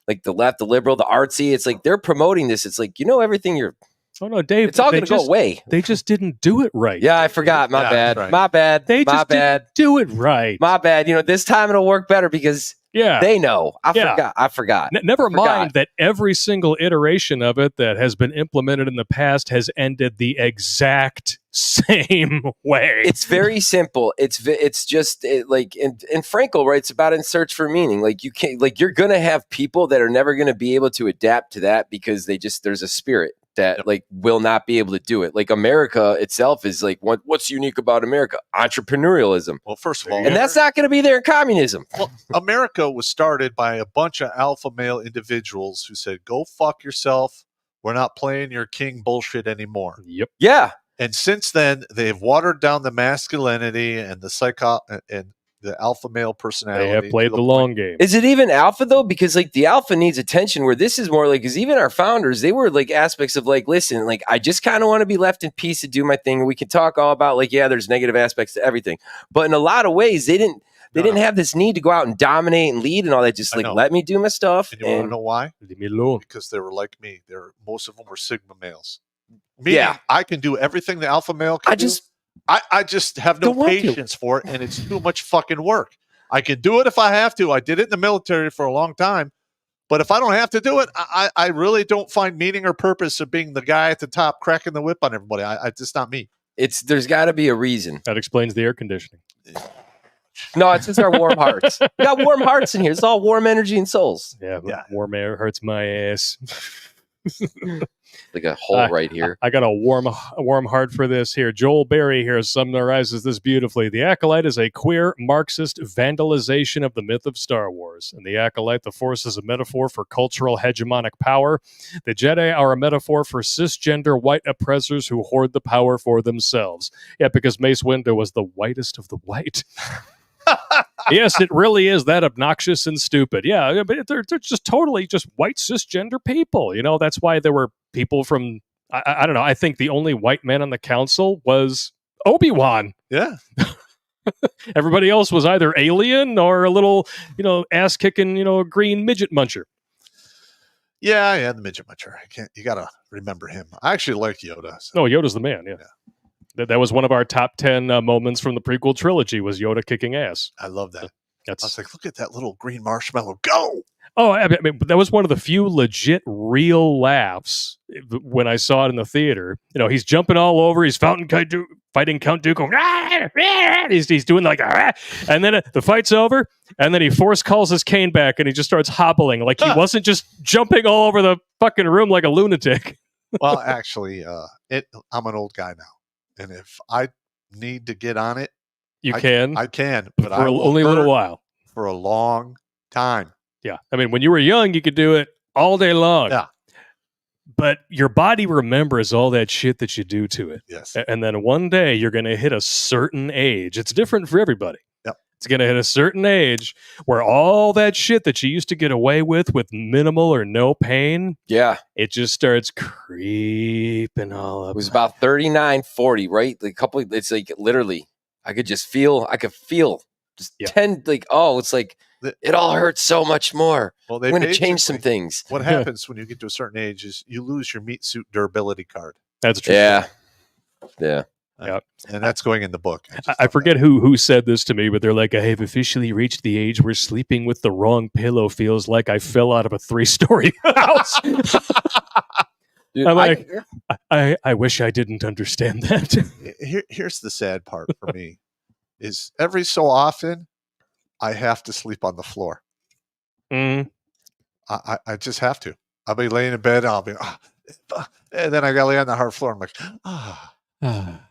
like the left, the liberal, the artsy, it's like they're promoting this. It's like, everything you're, oh no, Dave, it's all going to go away. They just didn't do it right. Yeah, I forgot. My bad. Right. My bad. They my just bad. didn't do it right. My bad. This time it'll work better because they know. I forgot. Never mind that every single iteration of it that has been implemented in the past has ended the exact same way. It's very simple. It's just like, and Frankel writes about it in Search for Meaning. Like, you can't, like, you're going to have people that are never going to be able to adapt to that because there's a spirit that like will not be able to do it. Like, America itself is like, what's unique about America? Entrepreneurialism. Well, first of all, and that's not going to be there in communism. Well, America was started by a bunch of alpha male individuals who said, go fuck yourself. We're not playing your king bullshit anymore. Yep. Yeah. And since then, they've watered down the masculinity and and the alpha male personality. They have played the long game. Is it even alpha though? Because like the alpha needs attention, where this is more like, because even our founders, they were like aspects of like, listen, like, I just kind of want to be left in peace to do my thing. And we can talk all about like, yeah, there's negative aspects to everything, but in a lot of ways, they didn't have this need to go out and dominate and lead and all that. Just like, let me do my stuff. And you want to know why? Leave me alone. Because they were like me. Most of them were Sigma males. Meaning, I can do everything the alpha male can do. I just have no patience for it, and it's too much fucking work. I can do it if I have to. I did it in the military for a long time. But if I don't have to do it, I really don't find meaning or purpose of being the guy at the top cracking the whip on everybody. It's just not me. There's got to be a reason. That explains the air conditioning. No, it's just our warm hearts. We got warm hearts in here. It's all warm energy and souls. Yeah. Warm air hurts my ass. Like a hole right here. I got a warm heart for this here. Joel Berry here summarizes this beautifully. The Acolyte is a queer Marxist vandalization of the myth of Star Wars. In the Acolyte, the Force is a metaphor for cultural hegemonic power. The Jedi are a metaphor for cisgender white oppressors who hoard the power for themselves. Yeah, because Mace Windu was the whitest of the white. Yes, it really is that obnoxious and stupid. Yeah, but they're just totally just white cisgender people. That's why there were people from, I don't know, I think the only white man on the council was Obi-Wan. Yeah. Everybody else was either alien or a little, ass-kicking, green midget muncher. Yeah, the midget muncher. You got to remember him. I actually like Yoda. So. No, Yoda's the man, yeah. That was one of our top 10 moments from the prequel trilogy, was Yoda kicking ass. I love that. I was like, look at that little green marshmallow. Go! Oh, I mean, that was one of the few legit real laughs when I saw it in the theater. He's jumping all over. He's fighting Count Dooku. He's doing like, and then the fight's over, and then he force calls his cane back, and he just starts hobbling. Like he wasn't just jumping all over the fucking room like a lunatic. Well, actually, I'm an old guy now. And if I need to get on it, I can, but for only a little while, for a long time. Yeah, I mean, when you were young, you could do it all day long. Yeah, But your body remembers all that shit that you do to it. Yes. And then one day you're going to hit a certain age. It's different for everybody. Yep. It's going to hit a certain age where all that shit that you used to get away with minimal or no pain, Yeah. it just starts creeping all up. It was about 39, 40, right? Like it's like literally, I could feel just 10, like, oh, it's like, it all hurts so much more. Well, I'm going to change some things. What happens when you get to a certain age is you lose your meat suit durability card. That's true. Yeah. Yeah. Yep. And that's going in the book. I forget who said this to me, but they're like, I have officially reached the age where sleeping with the wrong pillow feels like I fell out of a 3-story house. Dude, I'm like, I wish I didn't understand that. Here's the sad part for me is every so often I have to sleep on the floor. Mm. I just have to. I'll be laying in bed. I'll be, and then I got to lay on the hard floor. I'm like,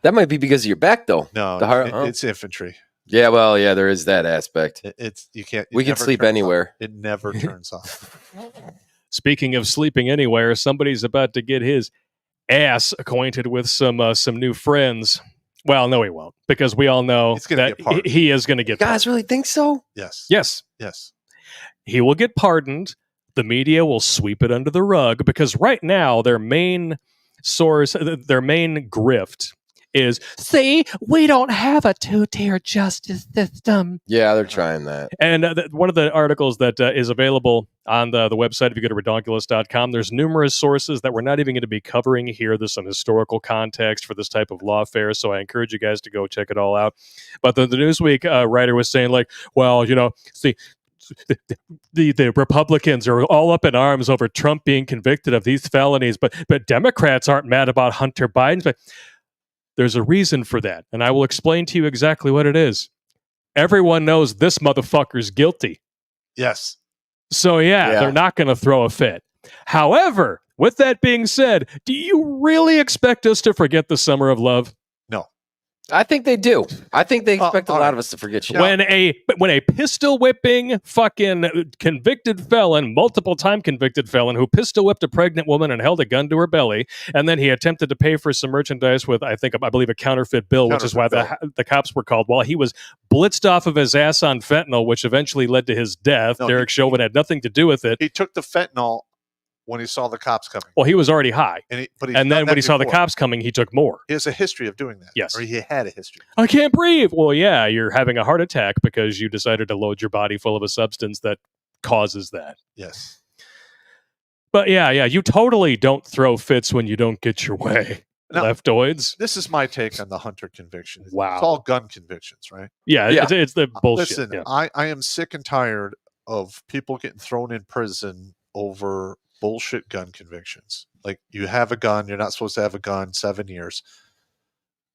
that might be because of your back, though. No, it's infantry. Yeah, well, yeah, there is that aspect. It's you can't. We can sleep anywhere. Off. It never turns off. Speaking of sleeping anywhere, somebody's about to get his ass acquainted with some new friends. Well, no, he won't, because we all know that he is going to get. You guys really think so? Yes. Yes. Yes. He will get pardoned. The media will sweep it under the rug because right now their main source, their main grift is, see, we don't have a 2-tier justice system. Yeah, they're trying that. And one of the articles that is available on the website, if you go to redonkulas.com, there's numerous sources that we're not even going to be covering here. There's some historical context for this type of lawfare, so I encourage you guys to go check it all out. But the Newsweek writer was saying, like, well, see, the Republicans are all up in arms over Trump being convicted of these felonies, but Democrats aren't mad about Hunter Biden. But there's a reason for that, and I will explain to you exactly what it is. Everyone knows this motherfucker's guilty. Yes. So, yeah, they're not going to throw a fit. However, with that being said, do you really expect us to forget the summer of love? No. I think they do. I think they expect a lot of us to forget shit. When a pistol whipping fucking convicted felon, multiple time convicted felon who pistol whipped a pregnant woman and held a gun to her belly, and then he attempted to pay for some merchandise with, I believe a counterfeit bill, which is why the cops were called, while he was blitzed off of his ass on fentanyl, which eventually led to his death. No, Derek Chauvin had nothing to do with it. He took the fentanyl when he saw the cops coming. Well, he was already high. And then when he saw the cops coming, he took more. He has a history of doing that. Yes. Or he had a history. I can't breathe. Well, yeah, you're having a heart attack because you decided to load your body full of a substance that causes that. Yes. But yeah, you totally don't throw fits when you don't get your way. Now, leftoids. This is my take on the Hunter conviction. Wow. It's all gun convictions, right? Yeah. It's the bullshit. Listen, yeah. I am sick and tired of people getting thrown in prison over bullshit gun convictions. Like, you have a gun, you're not supposed to have a gun, 7 years.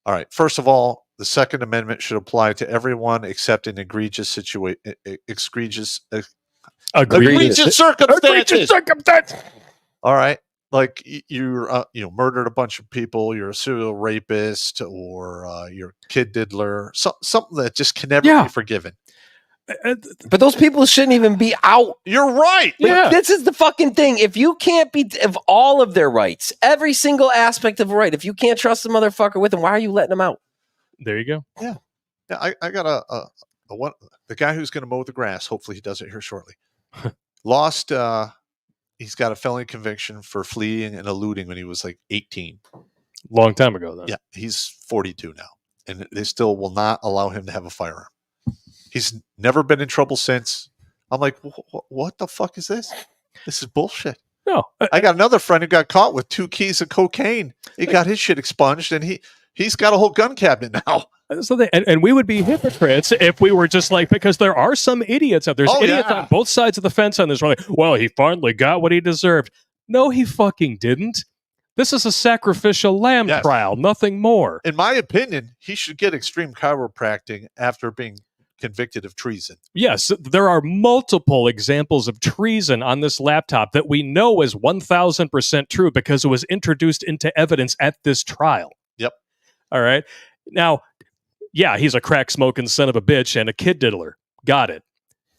All right. First of all, the Second Amendment should apply to everyone except in egregious circumstances. All right. Like, you're murdered a bunch of people, you're a serial rapist, or you're a kid diddler, something that just can never be forgiven. But those people shouldn't even be out. You're right. Yeah. This is the fucking thing. If you can't be of all of their rights, every single aspect of a right, if you can't trust the motherfucker with them, why are you letting them out? There you go. Yeah. I got the guy who's going to mow the grass. Hopefully he does it here shortly. Lost. He's got a felony conviction for fleeing and eluding when he was like 18. Long time ago, though. Yeah. He's 42 now, and they still will not allow him to have a firearm. He's never been in trouble since. I'm like, what the fuck is this? This is bullshit. No. I got another friend who got caught with 2 keys of cocaine. He got his shit expunged, and he's got a whole gun cabinet now. So and we would be hypocrites if we were just like, because there are some idiots out there. There's idiots on both sides of the fence on this. We're like, well, he finally got what he deserved. No, he fucking didn't. This is a sacrificial lamb trial, nothing more. In my opinion, he should get extreme chiropractic after being convicted of treason. Yes, there are multiple examples of treason on this laptop that we know is 1,000% true because it was introduced into evidence at this trial. Yep. All right. Now, yeah, he's a crack-smoking son of a bitch and a kid diddler. Got it.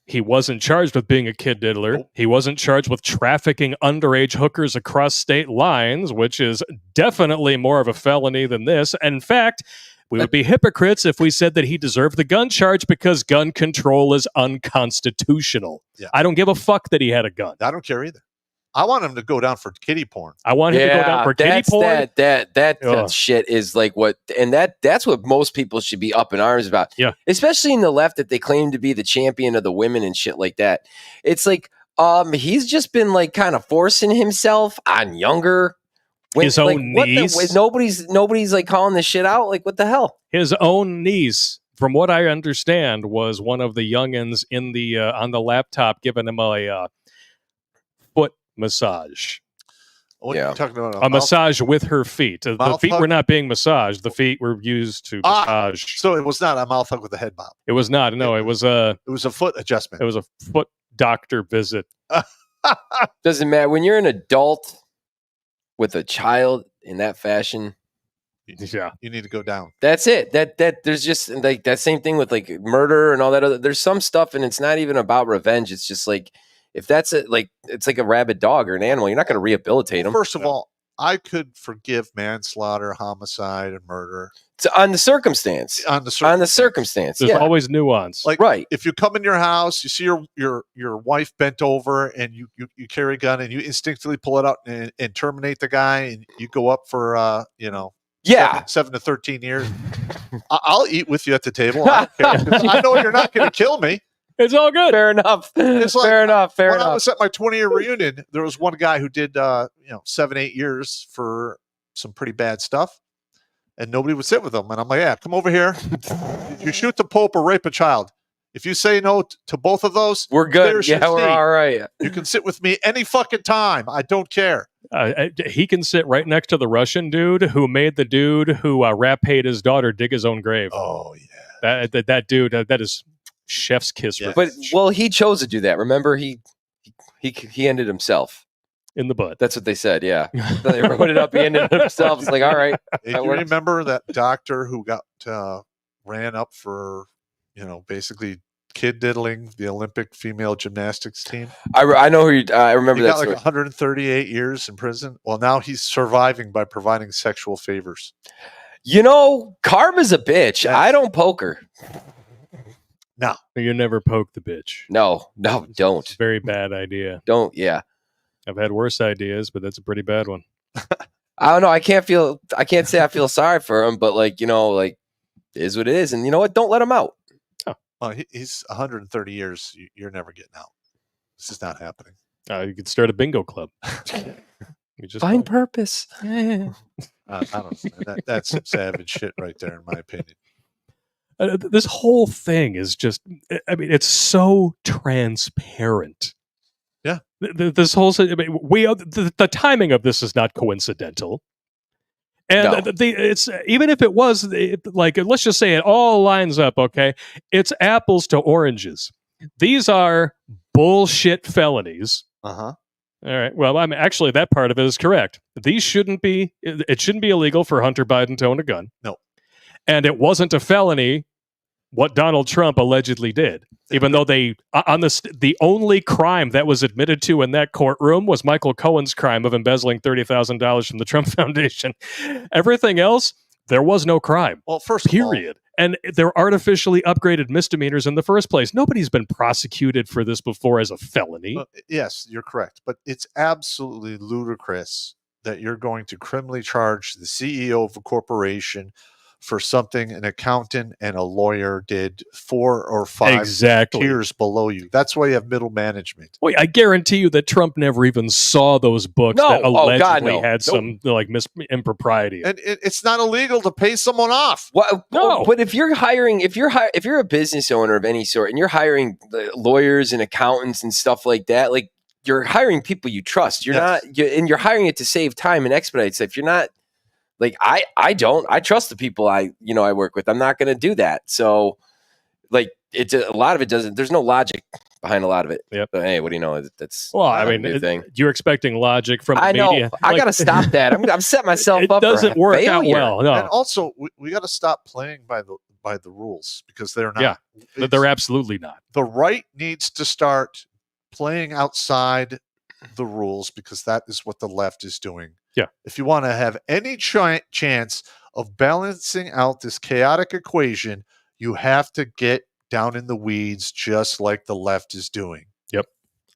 He wasn't charged with being a kid diddler. He wasn't charged with trafficking underage hookers across state lines, which is definitely more of a felony than this. In fact, we would be hypocrites if we said that he deserved the gun charge because gun control is unconstitutional. Yeah. I don't give a fuck that he had a gun. I don't care either. I want him to go down for kiddie porn. I want him to go down for kiddie porn. That shit is like what, and that's what most people should be up in arms about. Yeah. Especially in the left that they claim to be the champion of the women and shit like that. It's like, he's just been like kind of forcing himself on younger. His own niece. Nobody's like calling this shit out. Like, what the hell? His own niece, from what I understand, was one of the youngins in the on the laptop giving him a foot massage. What are you talking about? A massage with her feet. The feet were not being massaged. The feet were used to massage. So it was not a mouth hug with a head bob. It was not. No, it was a foot adjustment. It was a foot doctor visit. Doesn't matter when you're an adult with a child in that fashion. Yeah, you need to go down. That's it. That there's just like that same thing with like murder and all that other. There's some stuff, and it's not even about revenge. It's just like if that's it, like it's like a rabid dog or an animal. You're not going to rehabilitate them. First of all, I could forgive manslaughter, homicide, and murder. On the circumstance. On the circumstance. There's always nuance. Like, right. If you come in your house, you see your wife bent over, and you carry a gun, and you instinctively pull it out and terminate the guy, and you go up for 7 to 13 years. I'll eat with you at the table. I don't care. I know you're not going to kill me. It's all good. Fair enough. It's like, fair enough. When I was at my 20-year reunion, there was one guy who did 7-8 years for some pretty bad stuff, and nobody would sit with him. And I'm like, yeah, come over here. You shoot the Pope or rape a child. If you say no to both of those, we're good. Yeah, we're all right. You can sit with me any fucking time. I don't care. He can sit right next to the Russian dude who made the dude who rap paid his daughter dig his own grave. Oh yeah, that dude. That is chef's kiss. Yeah. But he chose to do that. Remember, he ended himself in the butt. That's what they said. Yeah, they wrote it up. He ended himself. It's like, all right. Hey, do you remember that doctor who got ran up for basically kid diddling the Olympic female gymnastics team? I know who you. I remember that. He got like 138 years in prison. Well, now he's surviving by providing sexual favors. Karma's a bitch. I don't poke her. No, you never poke the bitch. No, don't. It's a very bad idea. Don't. Yeah, I've had worse ideas, but that's a pretty bad one. I don't know. I can't say I feel sorry for him, but it is what it is. And you know what? Don't let him out. Well, he's 130 years. You're never getting out. This is not happening. You could start a bingo club. You just find purpose. I don't know. That's some savage shit right there, in my opinion. This whole thing is just, it's so transparent. Yeah. This whole, the timing of this is not coincidental. And it's even if it was let's just say it all lines up, okay? It's apples to oranges. These are bullshit felonies. Uh-huh. All right. Well, actually that part of it is correct. It shouldn't be illegal for Hunter Biden to own a gun. No. And it wasn't a felony what Donald Trump allegedly did. Even though the only crime that was admitted to in that courtroom was Michael Cohen's crime of embezzling $30,000 from the Trump Foundation. Everything else, there was no crime. Well, period. And they're artificially upgraded misdemeanors in the first place. Nobody's been prosecuted for this before as a felony. Yes, you're correct. But it's absolutely ludicrous that you're going to criminally charge the CEO of a corporation for something an accountant and a lawyer did 4 or 5 tiers below you. That's why you have middle management. Wait, I guarantee you that Trump never even saw those books that allegedly had some impropriety. And it's not illegal to pay someone off. No, but if you're a business owner of any sort and you're hiring lawyers and accountants and stuff like that, you're hiring people you trust. You're and you're hiring it to save time and expedite stuff. You're not. I trust the people I work with. I'm not going to do that. So it's a lot of it doesn't, there's no logic behind a lot of it. Yep. But hey, what do you know? That's thing. You're expecting logic from the media. I got to stop that. I'm setting myself up. It doesn't work out well. No. And also we got to stop playing by by the rules because they're not. Yeah, they're absolutely not. The right needs to start playing outside the rules because that is what the left is doing. Yeah. If you want to have any chance of balancing out this chaotic equation, you have to get down in the weeds just like the left is doing. Yep.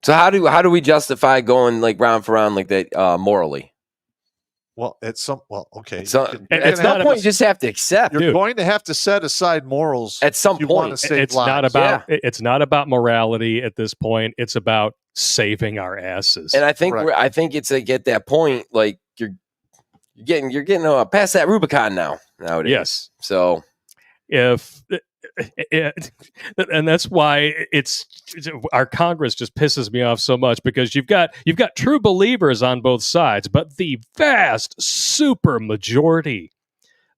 So how do we justify going like round for round like that morally? Well, okay. So, It's at not some point, you just have to accept. You're Dude. going to have to set aside morals At some if you want point. to save It's lives. not about it's not about morality at this point. It's about saving our asses. And I think Correct. I think it's like at that point, like you're getting past that Rubicon nowadays. Yes. So and that's why it's our Congress just pisses me off so much because you've got true believers on both sides, but the vast super majority,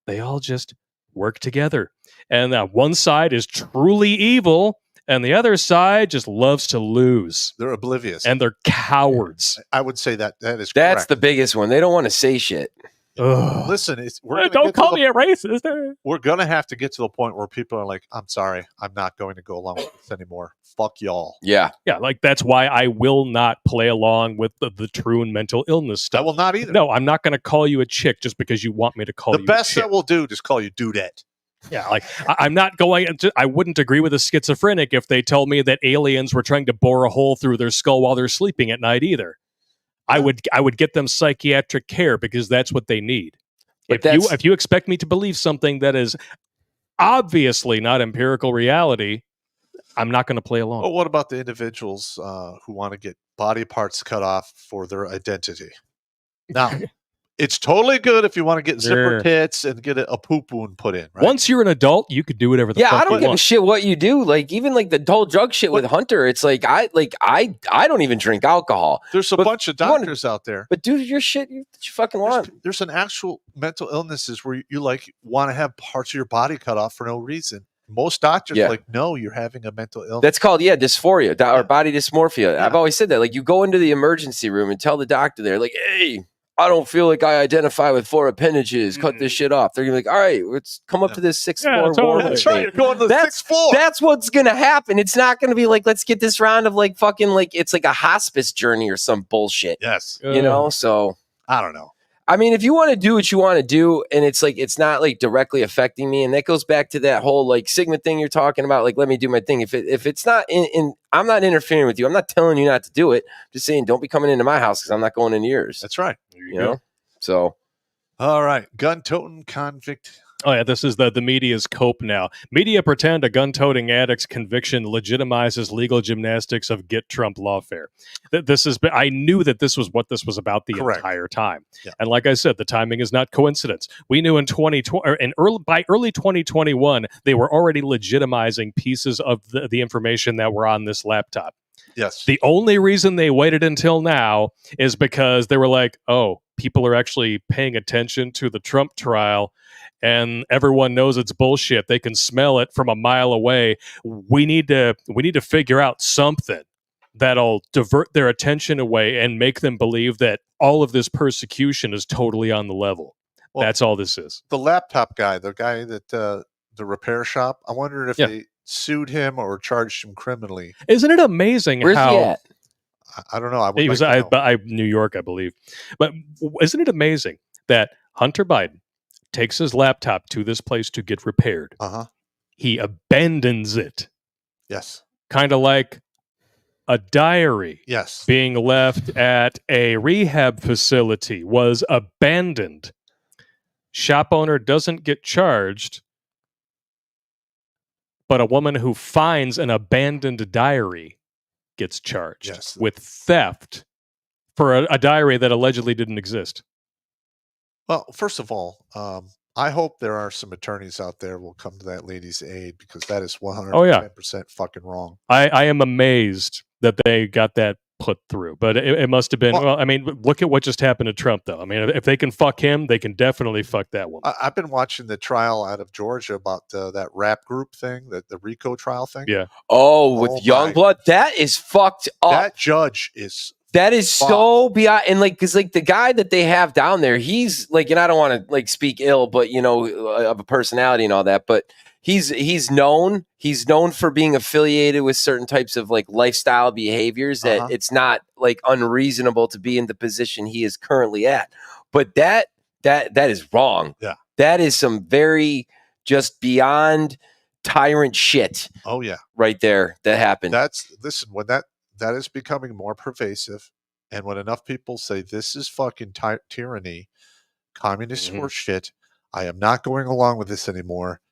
they all just work together. And one side is truly evil, and the other side just loves to lose. They're oblivious. And they're cowards. I would say that is that's correct. the biggest one. They don't want to say shit. Ugh. Listen, Don't call me a racist. We're going to have to get to the point where people are like, I'm sorry, I'm not going to go along with this anymore. Fuck y'all. Yeah. Yeah, like that's why I will not play along with the true and mental illness I stuff. will not either. No, I'm not going to call you a chick just because you want me to call The you best a chick. that we'll do is call you dudette. Yeah, like I'm not going to, I wouldn't agree with a schizophrenic if they told me that aliens were trying to bore a hole through their skull while they're sleeping at night either. I would get them psychiatric care because that's what they need. But If you expect me to believe something that is obviously not empirical reality, I'm not going to play along. Well, what about the individuals who want to get body parts cut off for their identity? Now, it's totally good if you want to get zipper Sure. tits and get a poop wound put in. Right? Once you're an adult, you could do whatever the fuck I don't you give a want. shit what you do. Like even like the whole drug shit with Hunter, it's like I don't even drink alcohol. There's a But bunch of you wanna- doctors out there. But do your shit you fucking want. There's an actual mental illnesses where you like want to have parts of your body cut off for no reason. Most doctors Yeah. are like, no, you're having a mental illness. That's called dysphoria or body dysmorphia. I've always said that. Like you go into the emergency room and tell the doctor there, like, hey, I don't feel like I identify with 4 appendages. Cut this shit off. They're gonna be like, all right, let's come up to this 6th floor totally. ward. That's right. You're going to the That's- 6th floor. That's what's gonna happen. It's not gonna be like, let's get this round of like fucking like it's like a hospice journey or some bullshit. Yes. You know? So I don't know. I mean, if you want to do what you want to do and it's like it's not like directly affecting me, and that goes back to that whole like Sigma thing you're talking about, like let me do my thing. If it's not in I'm not interfering with you. I'm not telling you not to do it. I'm just saying don't be coming into my house because I'm not going into yours. That's right. You know? So All right. Gun-toting convict. Oh yeah, this is the media's cope now. Media pretend a gun-toting addict's conviction legitimizes legal gymnastics of get Trump lawfare. This is. I knew that this was what this was about the Correct. entire time. Yeah. And like I said, the timing is not coincidence. We knew in 2020 and by early 2021 they were already legitimizing pieces of the information that were on this laptop. Yes. The only reason they waited until now is because they were like, oh, people are actually paying attention to the Trump trial and everyone knows it's bullshit. They can smell it from a mile away. We need to figure out something that'll divert their attention away and make them believe that all of this persecution is totally on the level. Well, That's all this is. the laptop guy, the guy that the repair shop, I wondered if Yeah. they sued him or charged him criminally. Isn't it amazing where's how he at? I don't know. I would He was like to know. New York, I believe. But isn't it amazing that Hunter Biden takes his laptop to this place to get repaired? Uh-huh. He abandons it, Yes. kind of like a diary Yes. being left at a rehab facility was abandoned. Shop owner doesn't get charged, but a woman who finds an abandoned diary gets charged Yes. with theft for a diary that allegedly didn't exist. Well, first of all, I hope there are some attorneys out there who will come to that lady's aid because that is 110% fucking wrong. I am amazed that they got that put through, but it must have been. Well- Well, I mean, look at what just happened to Trump, though. I mean, if they can fuck him, they can definitely fuck that woman. I've been watching the trial out of Georgia about that rap group thing, the RICO trial thing. Yeah. Oh, with Oh, Youngblood, that is fucked up. That judge is That is so beyond, and like, because like the guy that they have down there, he's like, and I don't want to like speak ill, but you know, of a personality and all that, but he's known for being affiliated with certain types of like lifestyle behaviors that it's not like unreasonable to be in the position he is currently at. But that is wrong. Yeah. That is some very just beyond tyrant shit. Oh yeah. Right there that happened. Listen, when that is becoming more pervasive, and when enough people say this is fucking tyranny, communist horse shit, I am not going along with this anymore.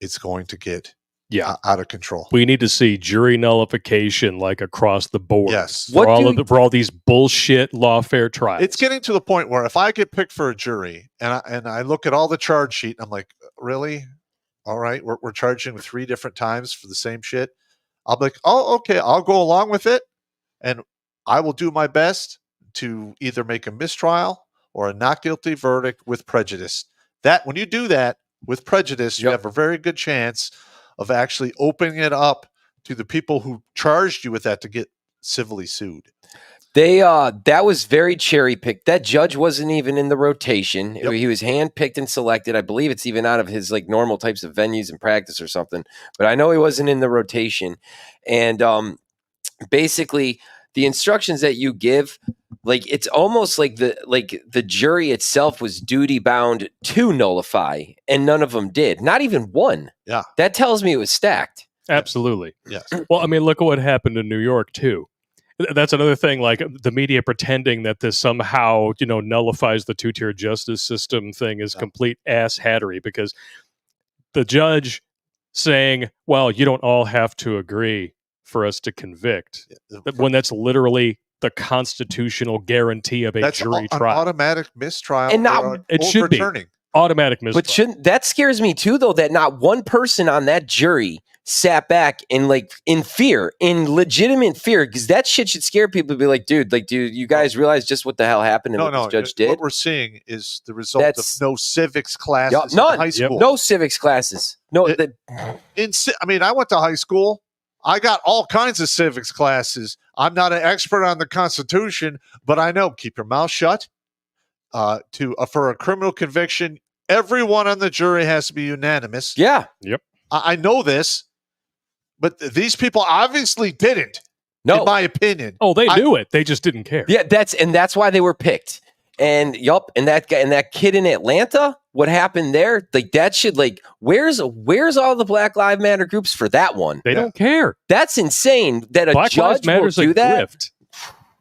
It's going to get out of control. We need to see jury nullification like across the board. Yes. For all these bullshit lawfare trials. It's getting to the point where if I get picked for a jury and I look at all the charge sheet, I'm like, really? All right, we're charging 3 different times for the same shit. I'll be like, oh, okay, I'll go along with it, and I will do my best to either make a mistrial or a not guilty verdict with prejudice. That when you do that with prejudice, you have a very good chance of actually opening it up to the people who charged you with that to get civilly sued. That was very cherry picked. That judge wasn't even in the rotation. He was handpicked and selected. I believe it's even out of his like normal types of venues and practice or something. But I know he wasn't in the rotation. And basically, the instructions that you give, like it's almost like the jury itself was duty bound to nullify, and none of them did. Not even one. Yeah, that tells me it was stacked. Absolutely. Yes. Well, I mean, look at what happened in New York too. That's another thing, like the media pretending that this somehow, nullifies the 2-tier justice system thing is complete ass hattery, because the judge saying, well, you don't all have to agree for us to convict, when that's literally the constitutional guarantee of a jury trial. An automatic mistrial. And not, it should be automatic mistrial. But that scares me too, though, that not one person on that jury sat back in legitimate fear, because that shit should scare people to be like, dude, you guys realize just what the hell happened and what this judge did? What we're seeing is the result of no civics classes in high school. No civics classes. No. I went to high school. I got all kinds of civics classes. I'm not an expert on the Constitution, but I know keep your mouth shut. For a criminal conviction, everyone on the jury has to be unanimous. Yeah. Yep. I know this. But these people obviously didn't, in my opinion. Oh, they knew it. They just didn't care. Yeah, that's why they were picked. And and that guy and that kid in Atlanta, what happened there? Like that shit. Like where's all the Black Lives Matter groups for that one? They don't care. That's insane. That a Black judge Lives will do that. Grift.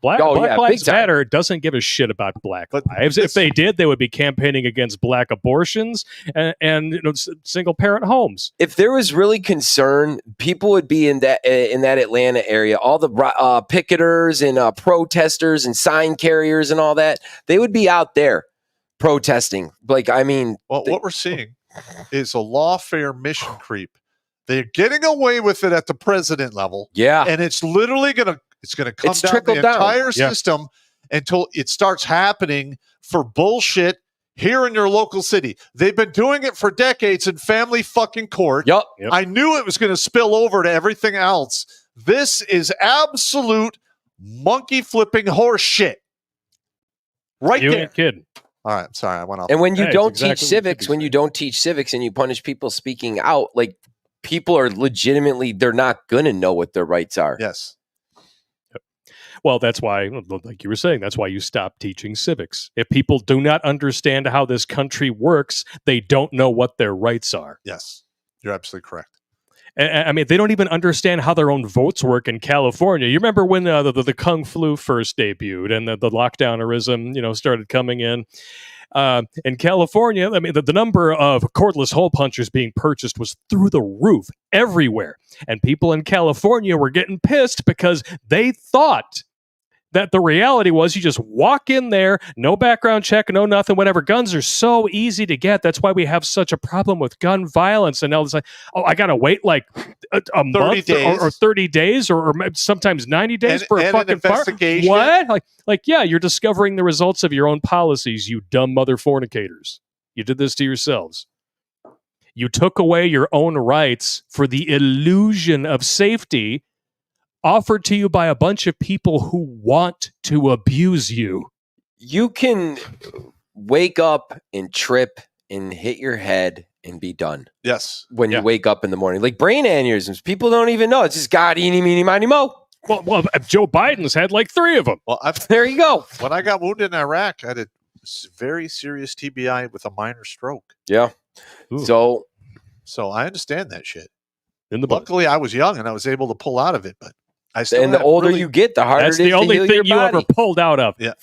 Black Lives Matter doesn't give a shit about Black lives. If they did, they would be campaigning against Black abortions and single parent homes. If there was really concern, people would be in that Atlanta area. All the picketers and protesters and sign carriers and all that, they would be out there protesting. What we're seeing is a lawfare mission creep. They're getting away with it at the president level. Yeah, and it's literally going to come down the entire system until it starts happening for bullshit here in your local city. They've been doing it for decades in family fucking court. Yep. I knew it was going to spill over to everything else. This is absolute monkey flipping horse shit. Right you there. Ain't kidding. All right, I'm sorry, I went off. And when you don't teach civics, and you punish people speaking out, like people are legitimately, they're not going to know what their rights are. Yes. Well, that's why, like you were saying, that's why you stop teaching civics. If people do not understand how this country works, they don't know what their rights are. Yes, you're absolutely correct. I mean, they don't even understand how their own votes work in California. You remember when the Kung Flu first debuted and the lockdownerism, started coming in? In California, I mean, the number of cordless hole punchers being purchased was through the roof everywhere. And people in California were getting pissed because they thought that the reality was you just walk in there, no background check, no nothing, whatever. Guns are so easy to get. That's why we have such a problem with gun violence. And now it's like, oh, I got to wait like a month or 30 days or sometimes 90 days for a fucking investigation. What? Like, yeah, you're discovering the results of your own policies, you dumb mother fornicators. You did this to yourselves. You took away your own rights for the illusion of safety offered to you by a bunch of people who want to abuse you. You can wake up and trip and hit your head and be done. Yes. When you wake up in the morning, like brain aneurysms, people don't even know. It's just God, eeny, meeny, miny, mo. Well, Joe Biden's had like 3 of them. Well, There you go. when I got wounded in Iraq, I had a very serious TBI with a minor stroke. Yeah. Ooh. So I understand that shit. In the book. Luckily, I was young and I was able to pull out of it. But I still And the older you get, the harder That's it is the only to heal thing your you body. ever pulled out of. Yeah.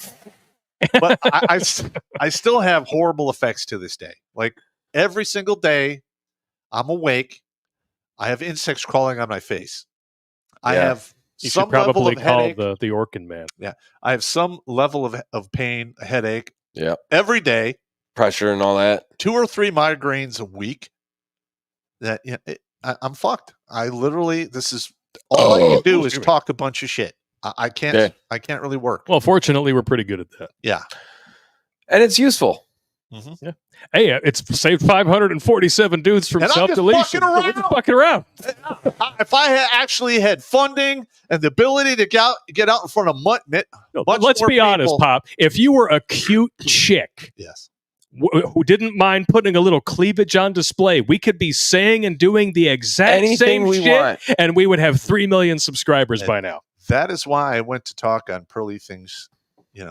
But I still have horrible effects to this day. Like every single day, I'm awake. I have insects crawling on my face. I have You some should probably level of call headache. the Orkin man. Yeah, I have some level of pain, a headache. Yeah. Every day, Pressure and all that. 2 or 3 migraines a week. That I'm fucked. I literally, this is all I can do is talk a bunch of shit. I can't. Yeah. I can't really work. Well, fortunately, we're pretty good at that. Yeah. And it's useful. Mm-hmm. Hey, it's saved 547 dudes from And I'm just self-deletion. fucking We're just fucking around. If I had actually had funding and the ability to get out in front of Let's be honest, Pop. If you were a cute chick yes, who didn't mind putting a little cleavage on display, we could be saying and doing the exact Anything same we shit, want. and we would have 3 million subscribers by now. that is why I went to talk on Pearly Things.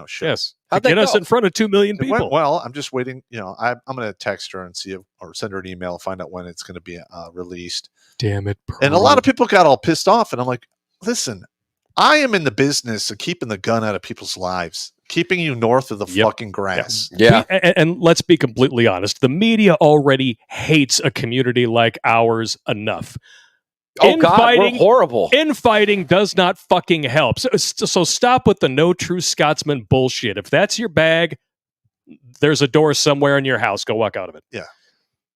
Show. Yes, How'd to that get us go? in front of 2 million It went people. well. I'm just waiting. I'm going to text her and see or send her an email, find out when it's going to be released. Damn it! And a lot of people got all pissed off, and I'm like, listen, I am in the business of keeping the gun out of people's lives, keeping you north of the fucking grass. Yeah. And let's be completely honest. The media already hates a community like ours enough. Oh, God, we're horrible. Infighting does not fucking help. So stop with the no true Scotsman bullshit. If that's your bag, there's a door somewhere in your house. Go walk out of it. Yeah,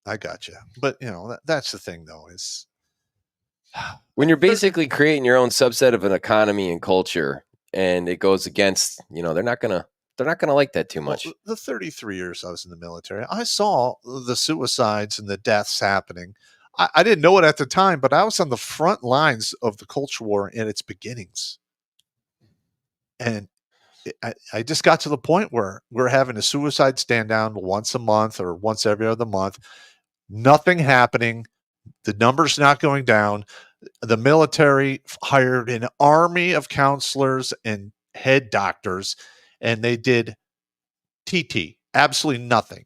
I got you. But that's the thing, though, is When you're basically creating your own subset of an economy and culture, and it goes against, they're not gonna like that too much. Well, the 33 years I was in the military, I saw the suicides and the deaths happening. I didn't know it at the time, but I was on the front lines of the culture war in its beginnings. And I just got to the point where we're having a suicide stand down once a month or once every other month. Nothing happening. The numbers not going down. The military hired an army of counselors and head doctors, and they did TT, absolutely nothing.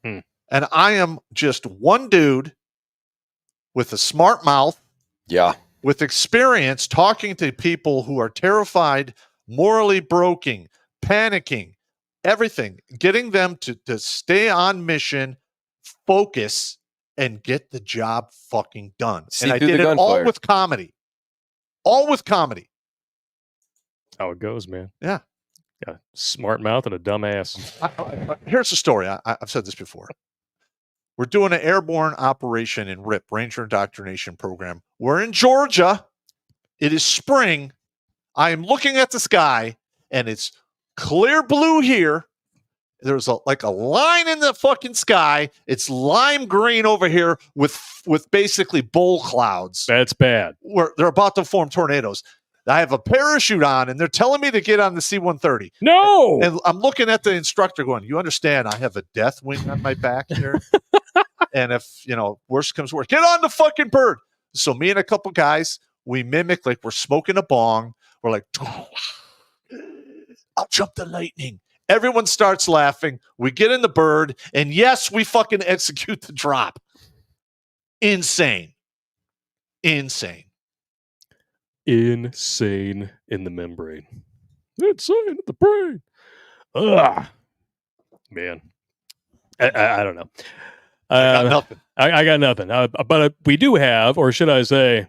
And I am just one dude with a smart mouth, with experience talking to people who are terrified, morally broken, panicking, everything, getting them to stay on mission, focus, and get the job fucking done. And I did it all with comedy. All with comedy. How it goes, man. Yeah. Got a smart mouth and a dumb ass. Here's the story. I've said this before. We're doing an airborne operation in RIP, Ranger Indoctrination Program. We're in Georgia. It is spring. I am looking at the sky, and it's clear blue here. There's a line in the fucking sky. It's lime green over here with basically bowl clouds. That's bad. Where they're about to form tornadoes. I have a parachute on, and they're telling me to get on the C-130. No! And I'm looking at the instructor going, you understand I have a death wing on my back here? And if, worst comes worst, get on the fucking bird. So me and a couple guys, we mimic like we're smoking a bong. We're like, I'll jump the lightning. Everyone starts laughing. We get in the bird, and yes, we fucking execute the drop. Insane in the membrane. Insane in the brain. Ugh. Man. I don't know. I got nothing. I got nothing. But we do have, or should I say,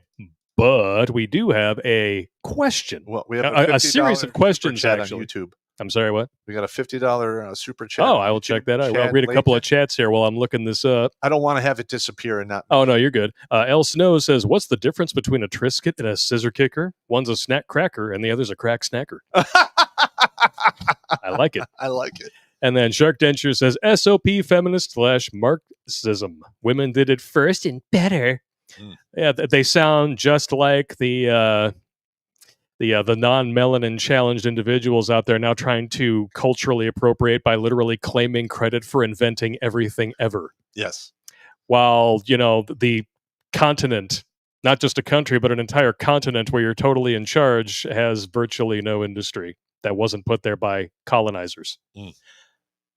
but we do have a question. Well, we have a series of questions, chat actually. on YouTube. I'm sorry, what? We got a $50 super chat. Oh, I will check that out. I'll read a couple of chats here while I'm looking this up. I don't want to have it disappear and not. Oh, no, you're good. El Snow says, what's the difference between a Triscuit and a scissor kicker? One's a snack cracker and the other's a crack snacker. I like it. I like it. And then Shark Denture says, SOP feminist / Marxism. Women did it first and better. Yeah, they sound just like the non-melanin challenged individuals out there now trying to culturally appropriate by literally claiming credit for inventing everything ever. Yes. while, the continent, not just a country, but an entire continent where you're totally in charge, has virtually no industry that wasn't put there by colonizers.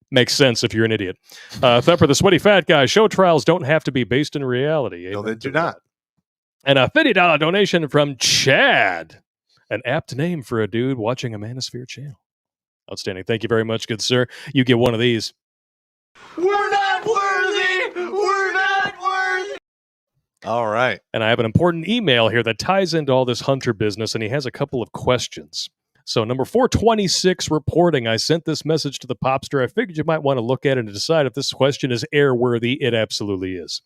Makes sense if you're an idiot. Thumper the Sweaty Fat Guy, show trials don't have to be based in reality. No, Amen they to do that. not. And a $50 donation from Chad. An apt name for a dude watching a Manosphere channel. Outstanding. Thank you very much, good sir. You get one of these. We're not worthy! We're not worthy! All right. And I have an important email here that ties into all this Hunter business, and he has a couple of questions. So, number 426 reporting, I sent this message to the Popster. I figured you might want to look at it and decide if this question is airworthy. It absolutely is.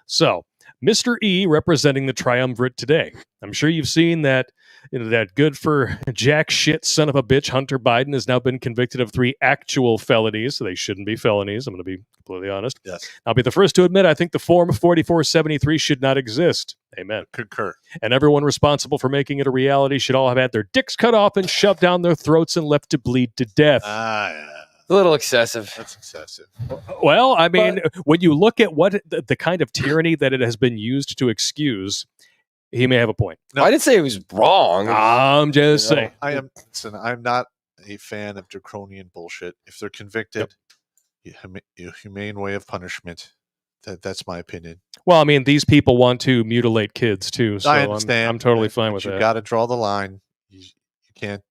So, Mr. E representing the triumvirate today. I'm sure you've seen that, that good for jack shit son of a bitch Hunter Biden has now been convicted of 3 actual felonies. So they shouldn't be felonies. I'm going to be completely honest. Yes. I'll be the first to admit I think the form 4473 should not exist. Amen. Concur. And everyone responsible for making it a reality should all have had their dicks cut off and shoved down their throats and left to bleed to death. Yeah. A little excessive. That's excessive. Well, I mean, when you look at what the kind of tyranny that it has been used to excuse, he may have a point. No. I didn't say it was wrong. I'm just saying. I'm not a fan of draconian bullshit. If they're convicted, humane way of punishment. That's my opinion. Well, I mean, these people want to mutilate kids too, so I understand. I'm totally fine with You that. got to draw the line. You can't.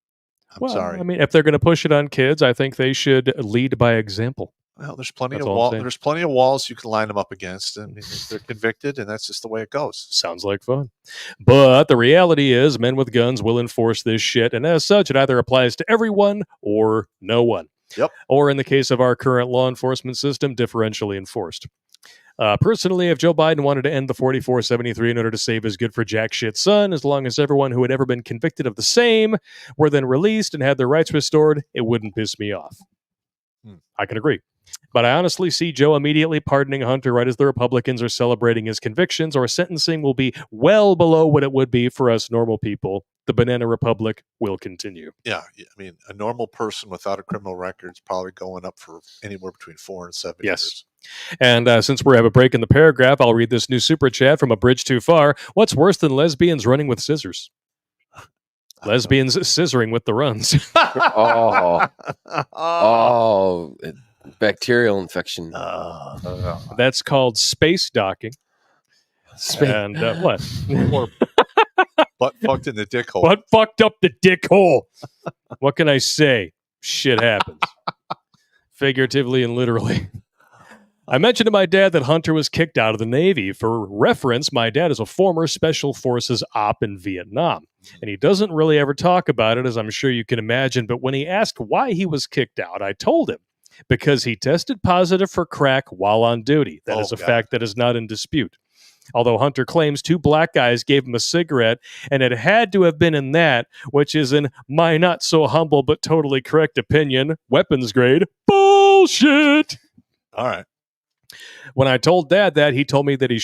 I'm sorry. I mean, if they're going to push it on kids, I think they should lead by example. Well, there's plenty That's of all I'm saying. there's plenty of walls you can line them up against, and if they're convicted, and that's just the way it goes. Sounds like fun. But the reality is, men with guns will enforce this shit, and as such, it either applies to everyone or no one. Yep. Or in the case of our current law enforcement system, differentially enforced. Personally, if Joe Biden wanted to end the 4473 in order to save his good for jack shit son, as long as everyone who had ever been convicted of the same were then released and had their rights restored, it wouldn't piss me off. I can agree. But I honestly see Joe immediately pardoning Hunter right as the Republicans are celebrating his convictions, or sentencing will be well below what it would be for us normal people. The Banana Republic will continue. Yeah, I mean, a normal person without a criminal record is probably going up for anywhere between 4 and 7 years. And since we have a break in the paragraph, I'll read this new super chat from A Bridge Too Far. What's worse than lesbians running with scissors? Lesbians scissoring with the runs. Bacterial infection. That's called space docking. And what? Or butt fucked in the dick hole. Butt fucked up the dick hole. What can I say? Shit happens. Figuratively and literally. I mentioned to my dad that Hunter was kicked out of the Navy. For reference, my dad is a former Special Forces op in Vietnam, and he doesn't really ever talk about it, as I'm sure you can imagine, but when he asked why he was kicked out, I told him, because he tested positive for crack while on duty. That is a fact that is not in dispute. Although Hunter claims 2 black guys gave him a cigarette, and it had to have been in that, which is in my not so humble but totally correct opinion, weapons grade bullshit. All right. When I told Dad that, he told me that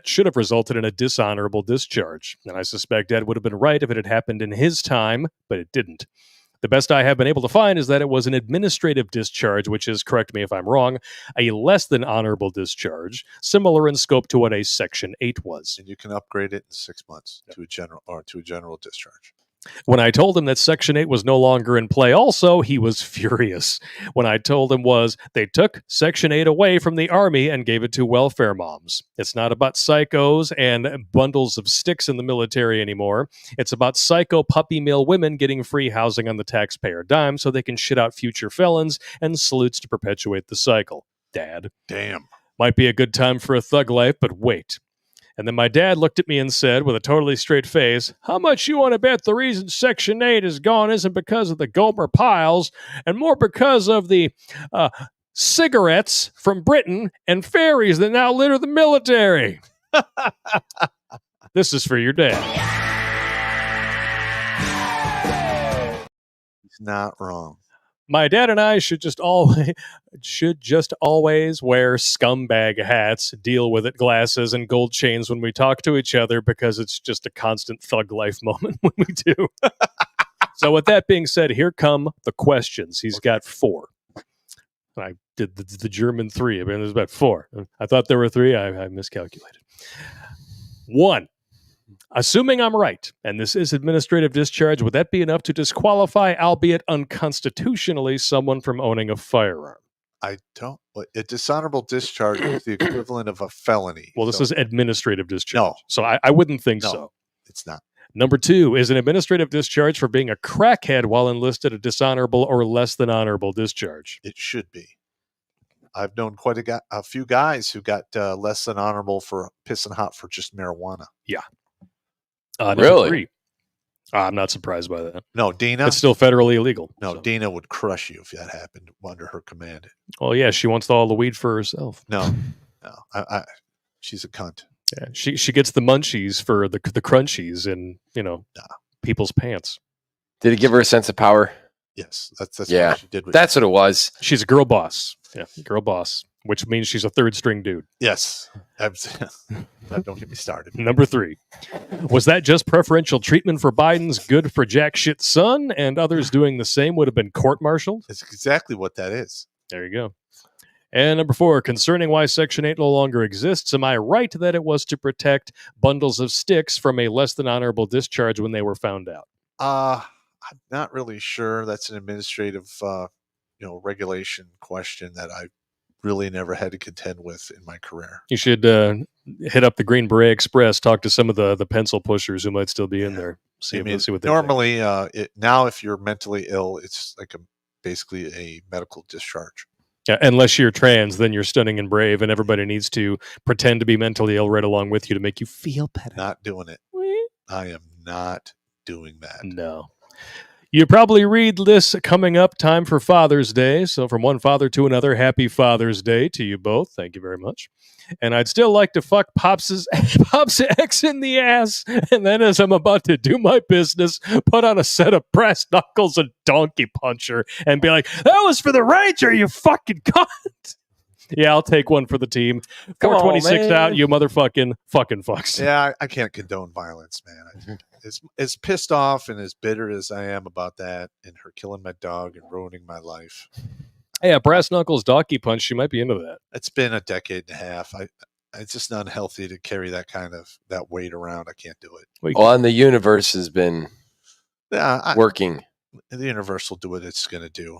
should have resulted in a dishonorable discharge. And I suspect Dad would have been right if it had happened in his time, but it didn't. The best I have been able to find is that it was an administrative discharge, which is, correct me if I'm wrong, a less than honorable discharge, similar in scope to what a Section 8 was. And you can upgrade it in 6 months to a general discharge. When I told him that Section 8 was no longer in play also, he was furious. When I told him they took Section 8 away from the Army and gave it to welfare moms. It's not about psychos and bundles of sticks in the military anymore. It's about psycho puppy mill women getting free housing on the taxpayer dime so they can shit out future felons, and salutes to perpetuate the cycle. Dad. Damn. Might be a good time for a thug life, but wait. And then my dad looked at me and said, with a totally straight face, how much you want to bet the reason Section 8 is gone isn't because of the Gomer Piles, and more because of the cigarettes from Britain and ferries that now litter the military? This is for your dad. He's not wrong. My dad and I should just always wear scumbag hats, deal with it glasses, and gold chains when we talk to each other, because it's just a constant thug life moment when we do. So with that being said, here come the questions. He's got 4. I did the German 3. I mean, there's about 4. I thought there were 3. I miscalculated. 1. Assuming I'm right, and this is administrative discharge, would that be enough to disqualify, albeit unconstitutionally, someone from owning a firearm? I don't. A dishonorable discharge is the equivalent of a felony. Well, this So- is administrative discharge. No. So I wouldn't think No. so. It's not. Number 2, is an administrative discharge for being a crackhead while enlisted a dishonorable or less than honorable discharge? It should be. I've known quite a few guys who got less than honorable for pissing hot for just marijuana. Number Really? 3. I'm not surprised by that. No, Dina. It's still federally illegal. No, so. Dina would crush you if that happened under her command. Well, yeah, she wants all the weed for herself. No, she's a cunt. Yeah, she gets the munchies for the crunchies in people's pants. Did it give her a sense of power? Yes, that's Yeah, what she did. That's what it was. She's a girl boss. Yeah, girl boss, which means she's a third string dude. Yes. Don't get me started. Number 3, was that just preferential treatment for Biden's good for jack shit son, and others doing the same would have been court-martialed? It's exactly what that is. There you go. And number 4, concerning why Section 8 no longer exists, am I right that it was to protect bundles of sticks from a less than honorable discharge when they were found out? I'm not really sure. That's an administrative, regulation question that I really never had to contend with in my career. You should hit up the Green Beret Express, talk to some of the pencil pushers who might still be in there. See what they think. Normally, now if you're mentally ill, it's like basically a medical discharge. Yeah, unless you're trans, then you're stunning and brave, and everybody needs to pretend to be mentally ill right along with you to make you feel better. Not doing it. I am not doing that. No. You probably read this coming up, time for Father's Day. So from one father to another, happy Father's Day to you both. Thank you very much. And I'd still like to fuck Pop's ex in the ass. And then as I'm about to do my business, put on a set of brass knuckles and donkey puncher and be like, that was for the Ranger, you fucking cunt. Yeah, I'll take one for the team. Come on, 426 man. out, you motherfucking fucks. Yeah, I can't condone violence, man. As pissed off and as bitter as I am about that and her killing my dog and ruining my life. Yeah, brass knuckles, donkey punch, she might be into that. It's been a decade and a half. It's just unhealthy to carry that weight around. I can't do it. Well, and the universe has been working. The universe will do what it's going to do.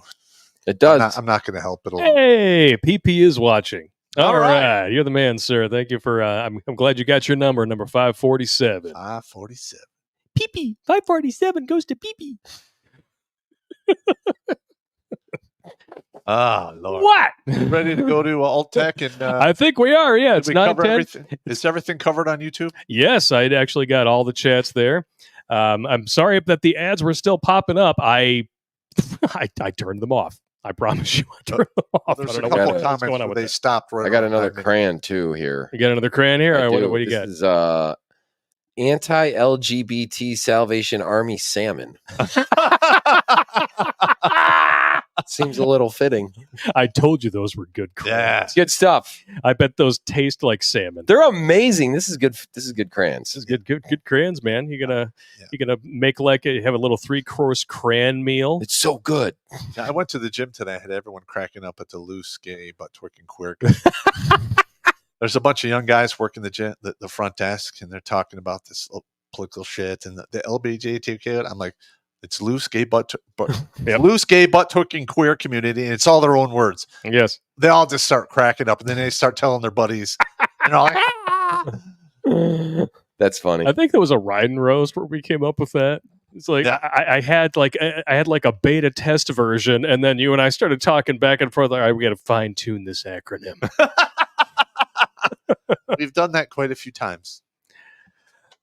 It does. I'm not going to help it alone. Hey, PP is watching. All right. right. You're the man, sir. Thank you for, I'm glad you got your number 547. 547. PP, 547 goes to PP. Ah, Lord. What? You ready to go to Alt Tech? And I think we are. Yeah, it's did we cover 9:10. everything? Is everything covered on YouTube? Yes, I actually got all the chats there. I'm sorry that the ads were still popping up. I turned them off. I promise you, I turned them off. There's I a don't know couple what's comments going on where with they that. stopped right I got on another 5 minutes. crayon too here. You got another crayon here? I All right, do. what do you This got? is anti-LGBT Salvation Army salmon. Seems a little fitting. I told you those were good crayons. Yeah. It's good stuff. I bet those taste like salmon. They're amazing. This is good. This is good crayons. This is good crayons, man. You're gonna make have a little 3-course crayon meal. It's so good. I went to the gym today. I had everyone cracking up at the loose, gay, butt twerking queer. There's a bunch of young guys working the gym, the front desk, and they're talking about this political shit and the LGBTQ. I'm like, it's loose, gay, loose, gay, butt twerking queer community, and it's all their own words. Yes. They all just start cracking up, and then they start telling their buddies, and they're like, ah! That's funny. I think there was a ride and roast where we came up with that. It's like Yeah. I had a beta test version, and then you and I started talking back and forth. All right, we got to fine tune this acronym. We've done that quite a few times.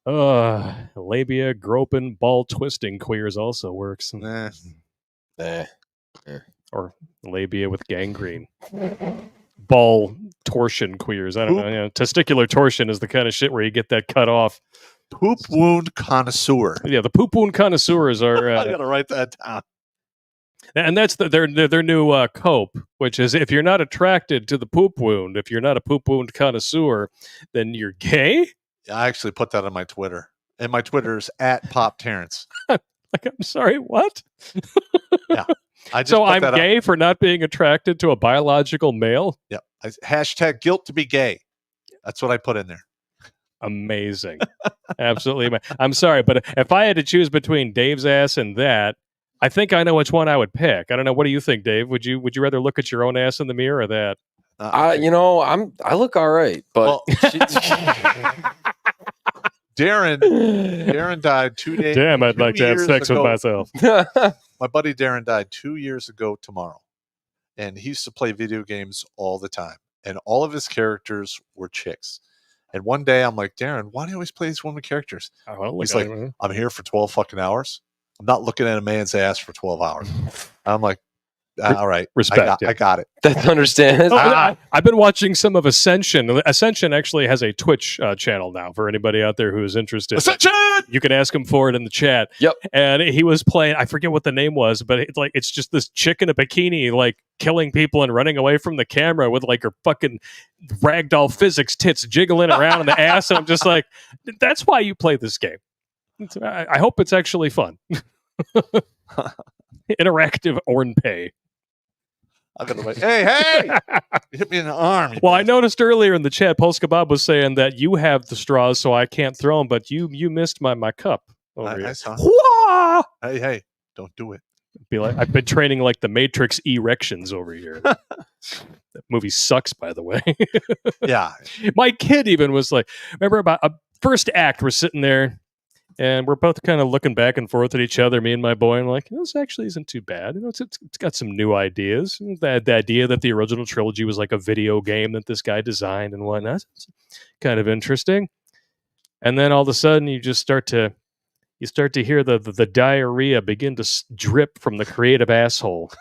Labia, groping, ball twisting queers also works. Eh. Or labia with gangrene. Ball torsion queers. I don't know. You know. Testicular torsion is the kind of shit where you get that cut off. Poop wound connoisseur. Yeah, the poop wound connoisseurs are. I gotta write that down. And that's their new cope, which is if you're not attracted to the poop wound, if you're not a poop wound connoisseur, then you're gay. I actually put that on my Twitter, and my Twitter is @PopTerrence. Like, I'm sorry, what? Yeah. So I'm gay for not being attracted to a biological male? Yeah. Hashtag guilt to be gay. That's what I put in there. Amazing. Absolutely. I'm sorry, but if I had to choose between Dave's ass and that, I think I know which one I would pick. I don't know. What do you think, Dave? Would you rather look at your own ass in the mirror or that? I look all right, but Darren died 2 days. Damn, I'd like to have sex with myself. My buddy Darren died 2 years ago tomorrow, and he used to play video games all the time, and all of his characters were chicks. And one day I'm like, Darren, why do you always play these women characters? He's like, I'm here for 12 fucking hours. I'm not looking at a man's ass for 12 hours. I'm like, all right, respect. I got it. That's understandable. I've been watching some of Ascension. Ascension actually has a Twitch channel now for anybody out there who is interested. Ascension! You can ask him for it in the chat. Yep. And he was playing, I forget what the name was, but it's just this chick in a bikini, like killing people and running away from the camera with like her fucking ragdoll physics tits jiggling around in the ass. And I'm just like, that's why you play this game. I hope it's actually fun. Interactive Ornpay. I'm gonna wait. Hey! You hit me in the arm. Well, I noticed earlier in the chat, Polska Bob was saying that you have the straws, so I can't throw them, but you missed my cup over here. I saw. Hey, don't do it. Be like, I've been training like the Matrix erections over here. That movie sucks, by the way. Yeah. My kid even was like, remember about a first act, we're sitting there, and we're both kind of looking back and forth at each other, me and my boy, and like, this actually isn't too bad. It's got some new ideas. The idea that the original trilogy was like a video game that this guy designed and whatnot. It's kind of interesting. And then all of a sudden, you start to hear the diarrhea begin to drip from the creative asshole.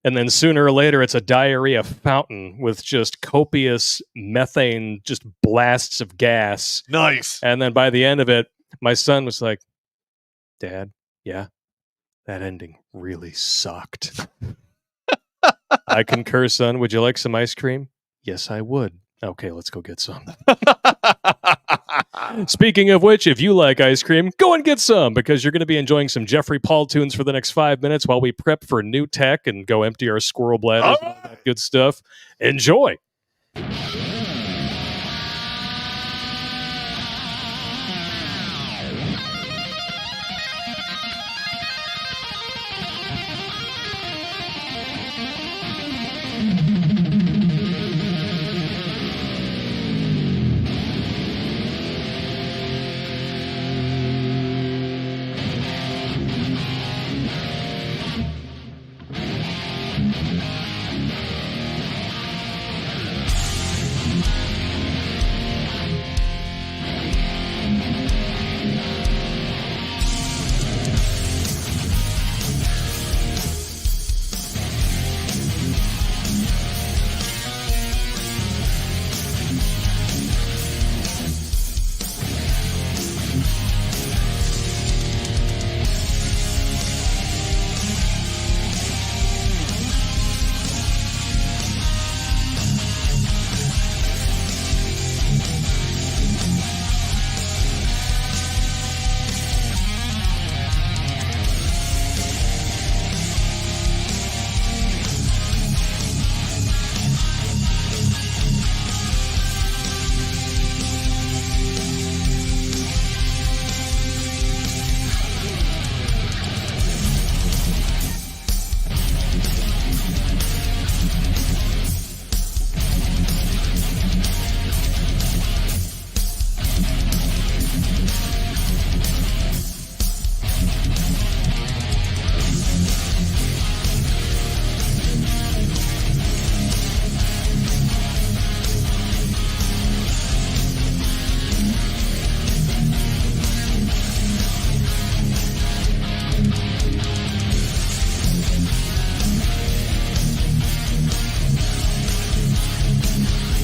And then sooner or later, it's a diarrhea fountain with just copious methane, just blasts of gas. Nice. And then by the end of it, my son was like, Dad, yeah, that ending really sucked. I concur, son. Would you like some ice cream? Yes, I would. Okay, let's go get some. Speaking of which, if you like ice cream, go and get some, because you're going to be enjoying some Jeffrey Paul tunes for the next 5 minutes while we prep for new tech and go empty our squirrel bladders and all that good stuff. Enjoy.